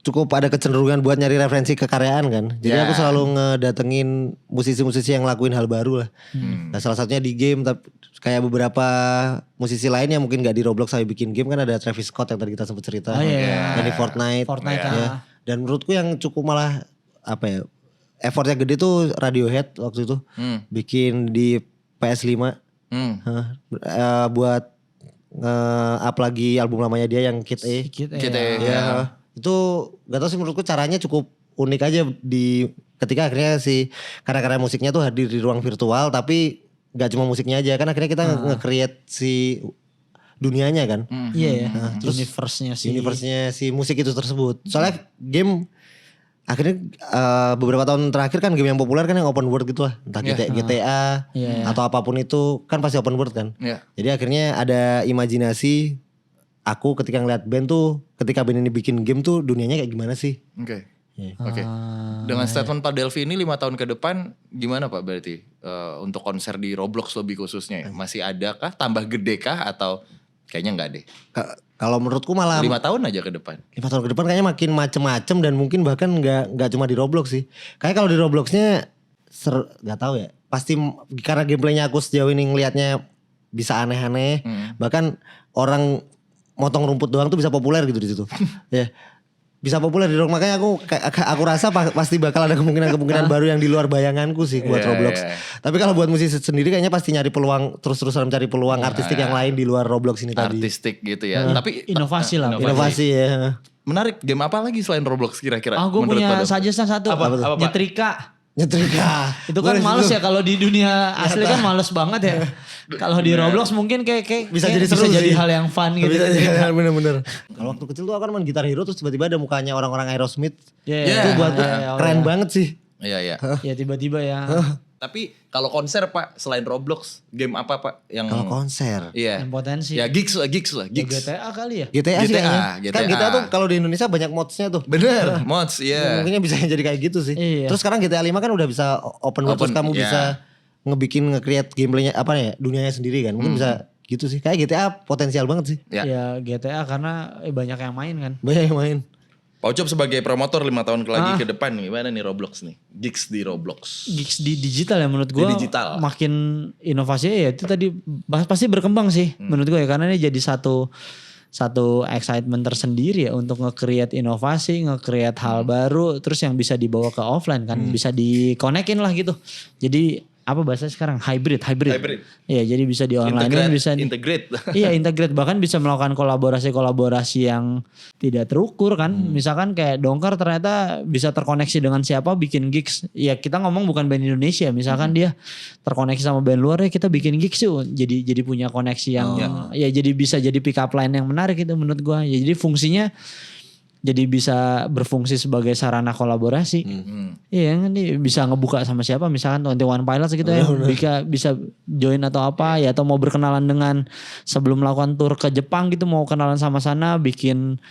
cukup ada kecenderungan buat nyari referensi kekaryaan kan. Jadi aku selalu ngedatengin musisi-musisi yang lakuin hal baru lah. Nah salah satunya di game, tapi kayak beberapa musisi lain yang mungkin gak di Roblox tapi bikin game kan ada Travis Scott yang tadi kita sempat cerita. Dan di Fortnite. Ya. Dan menurutku yang cukup malah apa ya, effortnya gede tuh Radiohead waktu itu. Bikin di PS5. Buat up lagi album lamanya dia yang Kid A. Ya. Itu gak tau sih menurutku caranya cukup unik aja di ketika akhirnya si karya-karya musiknya tuh hadir di ruang virtual tapi gak cuma musiknya aja kan akhirnya kita nge-create si dunianya kan. Iya ya. Terus universe-nya si musik itu tersebut. Soalnya game akhirnya beberapa tahun terakhir kan game yang populer kan yang open world gitu lah. Entah GTA atau apapun itu kan pasti open world kan. Jadi akhirnya ada imajinasi aku ketika ngeliat band tuh, ketika band ini bikin game tuh dunianya kayak gimana sih. Oke. Dengan statement Pak Delvi ini 5 tahun ke depan gimana Pak berarti untuk konser di Roblox lebih khususnya ya? Masih ada kah? Tambah gede kah? Atau kayaknya enggak deh? Kalau menurutku malah 5 tahun aja ke depan. 5 tahun ke depan kayaknya makin macem-macem dan mungkin bahkan nggak cuma di Roblox sih. Kayak kalau di Robloxnya nggak tahu ya. Pasti karena gameplaynya aku sejauh ini ngelihatnya bisa aneh-aneh. Bahkan orang motong rumput doang tuh bisa populer gitu di situ. Ya. Bisa populer di Roblox, makanya aku rasa pasti bakal ada kemungkinan baru yang di luar bayanganku sih buat Roblox. Tapi kalau buat musisi sendiri kayaknya pasti nyari peluang terus-terusan mencari peluang artistik yang lain di luar Roblox ini tadi. Artistik gitu ya. Tapi Inovasi lah. Inovasi ya. menarik, game apa lagi selain Roblox kira-kira? Gue menurut punya Pak Delvi? suggestion satu. Apa? Nyetrika. Nyetrika. Itu kan males ya kalau di dunia asli kan males banget ya. Kalau di Roblox mungkin kayak bisa jadi seru jadi sih. hal yang fun gitu. Bisa jadi bener-bener. Kalau waktu kecil tuh aku kan main gitar hero terus tiba-tiba ada mukanya orang-orang Aerosmith. Itu buatku keren banget sih. Iya. Ya tiba-tiba ya. Tapi kalau konser Pak, selain Roblox, game apa Pak yang Kalau konser. Iya. Yang potensi. Ya gigs lah. Ya, GTA kali ya. GTA sih kayaknya. GTA. Kan GTA tuh kalau di Indonesia banyak modsnya tuh. Bener, mods, iya. Mungkinnya bisa jadi kayak gitu sih. Iya. Terus sekarang GTA 5 kan udah bisa open world terus kamu bisa nge-create gameplaynya apa ya, dunianya sendiri kan. Mungkin bisa gitu sih. Kayak GTA potensial banget sih. Ya GTA karena banyak yang main kan. Banyak yang main. Pak Ucop sebagai promotor 5 tahun lagi ke depan gimana nih Roblox nih? Gigs di Roblox. Gigs di digital ya menurut gue digital. makin inovasinya ya itu tadi pasti berkembang sih menurut gue ya, karena ini jadi satu excitement tersendiri ya untuk nge-create inovasi, nge-create hal baru terus yang bisa dibawa ke offline kan, bisa di-connectin lah gitu. Jadi apa bahasa sekarang hybrid. Iya, jadi bisa di online bisa integrate. Iya, integrate, bahkan bisa melakukan kolaborasi yang tidak terukur kan. Misalkan kayak Dongkar ternyata bisa terkoneksi dengan siapa bikin gigs. Ya kita ngomong bukan band Indonesia, misalkan dia terkoneksi sama band luar ya kita bikin gigs yuk. Jadi punya koneksi yang ya jadi bisa jadi pick up line yang menarik itu menurut gua. Ya jadi fungsinya jadi bisa berfungsi sebagai sarana kolaborasi. Iya kan, bisa ngebuka sama siapa misalkan 21 Pilots gitu ya. Bisa join atau apa ya, atau mau berkenalan dengan sebelum melakukan tour ke Jepang gitu, mau kenalan sama sana, bikin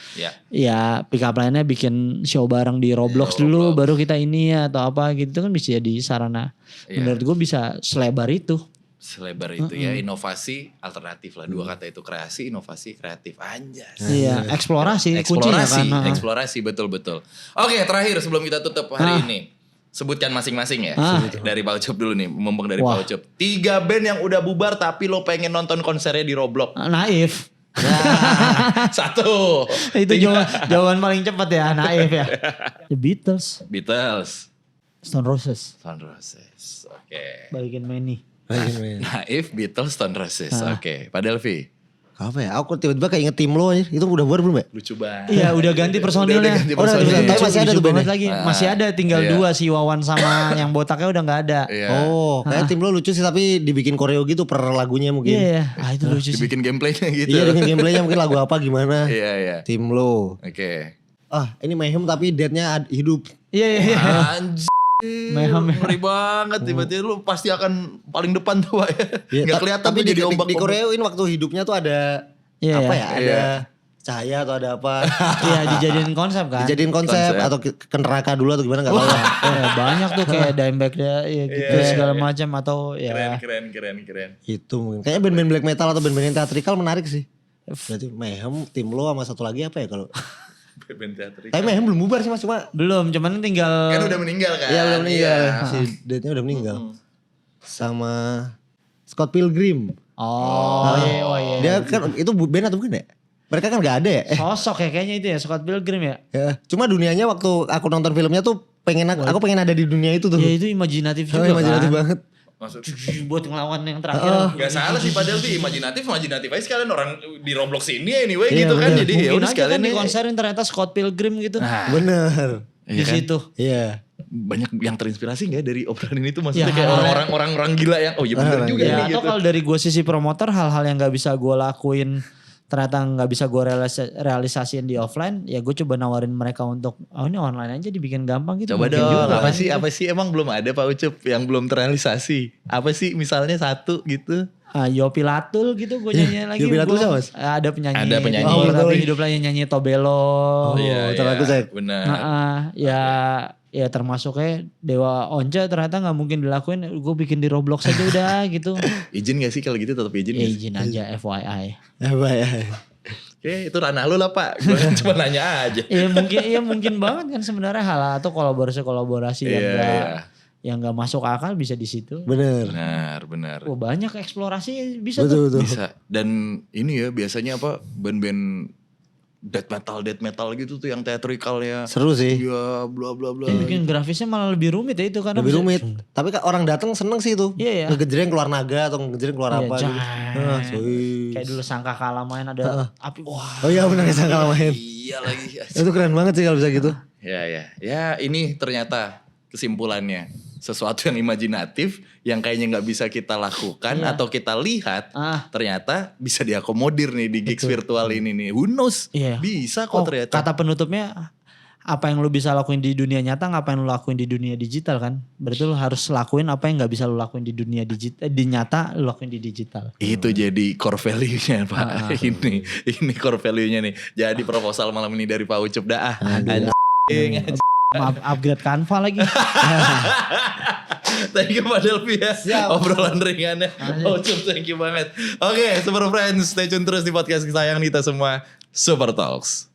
ya pick up line-nya bikin show bareng di Roblox dulu baru kita ini ya atau apa gitu kan bisa jadi sarana. Menurut gue bisa selebar itu. Selebar itu ya, inovasi alternatif lah, 2 kata itu, kreasi, inovasi, kreatif, anjas. Iya, eksplorasi kuncinya kan. Eksplorasi betul. Oke, terakhir sebelum kita tutup hari ini, sebutkan masing-masing ya. Dari Pak Ucop dulu nih, mumpung dari Pak Ucop. 3 band yang udah bubar tapi lo pengen nonton konsernya di Roblox. Naif. 1. Itu jawaban paling cepat ya, naif ya. The Beatles. Stone Roses. Oke. Balikin Manny. Naif, Beatles, Stone Roses. Oke, Pak Delvi. Apa ya? Aku tiba-tiba keinget tim lo aja. Itu udah bubar belum ya? Lucu banget. Iya, udah ganti personilnya. Tapi masih ada tuh bandnya lagi. Masih ada, tinggal 2 si Wawan sama yang botaknya udah gak ada. Oh, kayak tim lo lucu sih, tapi dibikin koreo gitu per lagunya mungkin. Iya, itu lucu sih. Dibikin gameplaynya gitu. Iya, dibikin gameplaynya mungkin lagu apa gimana. Iya. Tim lo. Oke. Ini Mayhem tapi deadnya hidup. Iya. Anjir. Mayhem. Ngeri banget, tiba-tiba lu pasti akan paling depan tuh Pak ya. Gak kelihatan tapi tuh jadi ombak. Di koreoin waktu hidupnya tuh ada apa ya? Ada cahaya atau ada apa? Iya, dijadiin konsep kan. Dijadiin konsep atau ke neraka dulu atau gimana gak tahu ya. Banyak tuh kayak Dimebag ya gitu segala macam atau ya. Keren. Itu mungkin. Kayaknya band-band black metal atau band-band yang teatrikal menarik sih. Berarti Mayhem, tim lo sama satu lagi apa ya kalau tapi Mayhem belum bubar sih Mas, Belum, cuman tinggal kan udah meninggal kan. Iya udah meninggal. Si Deadnya udah meninggal. Sama Scott Pilgrim. Iya. Dia kan itu band atau bukan ya? Mereka kan gak ada ya? Sosok ya kayaknya itu ya, Scott Pilgrim ya. Cuma dunianya waktu aku nonton filmnya tuh aku pengen ada di dunia itu tuh. Ya itu imajinatif juga imajinatif kan. banget. Maksud buat ngelawan yang terakhir. Gak salah sih padahal sih imajinatif aja sekalian orang di Roblox ini anyway gitu kan. Jadi ya mungkin udah aja sekalian kan di nih. konserin ternyata Scott Pilgrim gitu. Bener. Di situ. Iya. Banyak yang terinspirasi gak dari obrolan ini tuh maksudnya kayak orang-orang gila yang iya bener juga ya, nih atau gitu. kalau dari gue sisi promotor hal-hal yang gak bisa gue lakuin ternyata nggak bisa gue realisasiin di offline, ya gue coba nawarin mereka untuk ini online aja dibikin gampang gitu. Coba Mungkin dong, juga apa kan sih gitu. apa sih emang belum ada Pak Ucup yang belum terrealisasi? Apa sih misalnya satu gitu? Yopi Latul gitu gue nyanyi lagi. Yopi Latul siapa, Mas? Ada penyanyi. Ada penyanyi. Oh, betul. tapi hidup lagi nyanyi Tobelo. Iya, itu lagu saya. benar. Ya termasuknya Dewa Once ternyata nggak mungkin dilakuin. Gue bikin di Roblox aja udah gitu. Izin gak sih kalau gitu tetap izin? Ya, gak sih? izin aja FYI. Ya. Oke, itu ranah lu lah Pak. Gue cuma nanya aja. Ya mungkin banget kan sebenarnya hal atau kolaborasi yang nggak masuk akal bisa di situ. Bener. Benar. Wah, banyak eksplorasi bisa tuh. Betul. Bisa. Dan ini ya biasanya apa band-band death metal gitu tuh yang theatrical ya. Seru sih. Iya, bla bla bla. Bikin grafisnya malah lebih rumit ya itu karena Lebih rumit. Tapi orang datang seneng sih itu. Iya, ya. Ngegejreng keluar naga atau ngegejreng keluar apa gitu. Kayak dulu Sangka Kalah main ada api. Wah. Oh iya benar Sangka main. Iya lagi. Itu keren banget sih kalau bisa gitu. Ya ini ternyata kesimpulannya sesuatu yang imajinatif yang kayaknya nggak bisa kita lakukan atau kita lihat ternyata bisa diakomodir nih di gigs virtual ini nih. Who knows? Iya. Bisa kok ternyata. Kata penutupnya apa yang lu bisa lakuin di dunia nyata ngapain lu lakuin di dunia digital kan? Berarti lu harus lakuin apa yang nggak bisa lu lakuin di dunia digital, di nyata lu lakuin di digital. Itu jadi core value-nya Pak. Ini core value-nya nih. Jadi proposal malam ini dari Pak Ucup dah. Maaf, upgrade Canva lagi. Thank you Pak Delvi ya. Obrolan ringannya. Pak Ucup thank you banget. Oke, Super Friends, stay tune terus di podcast kesayangan kita semua, Super Talks.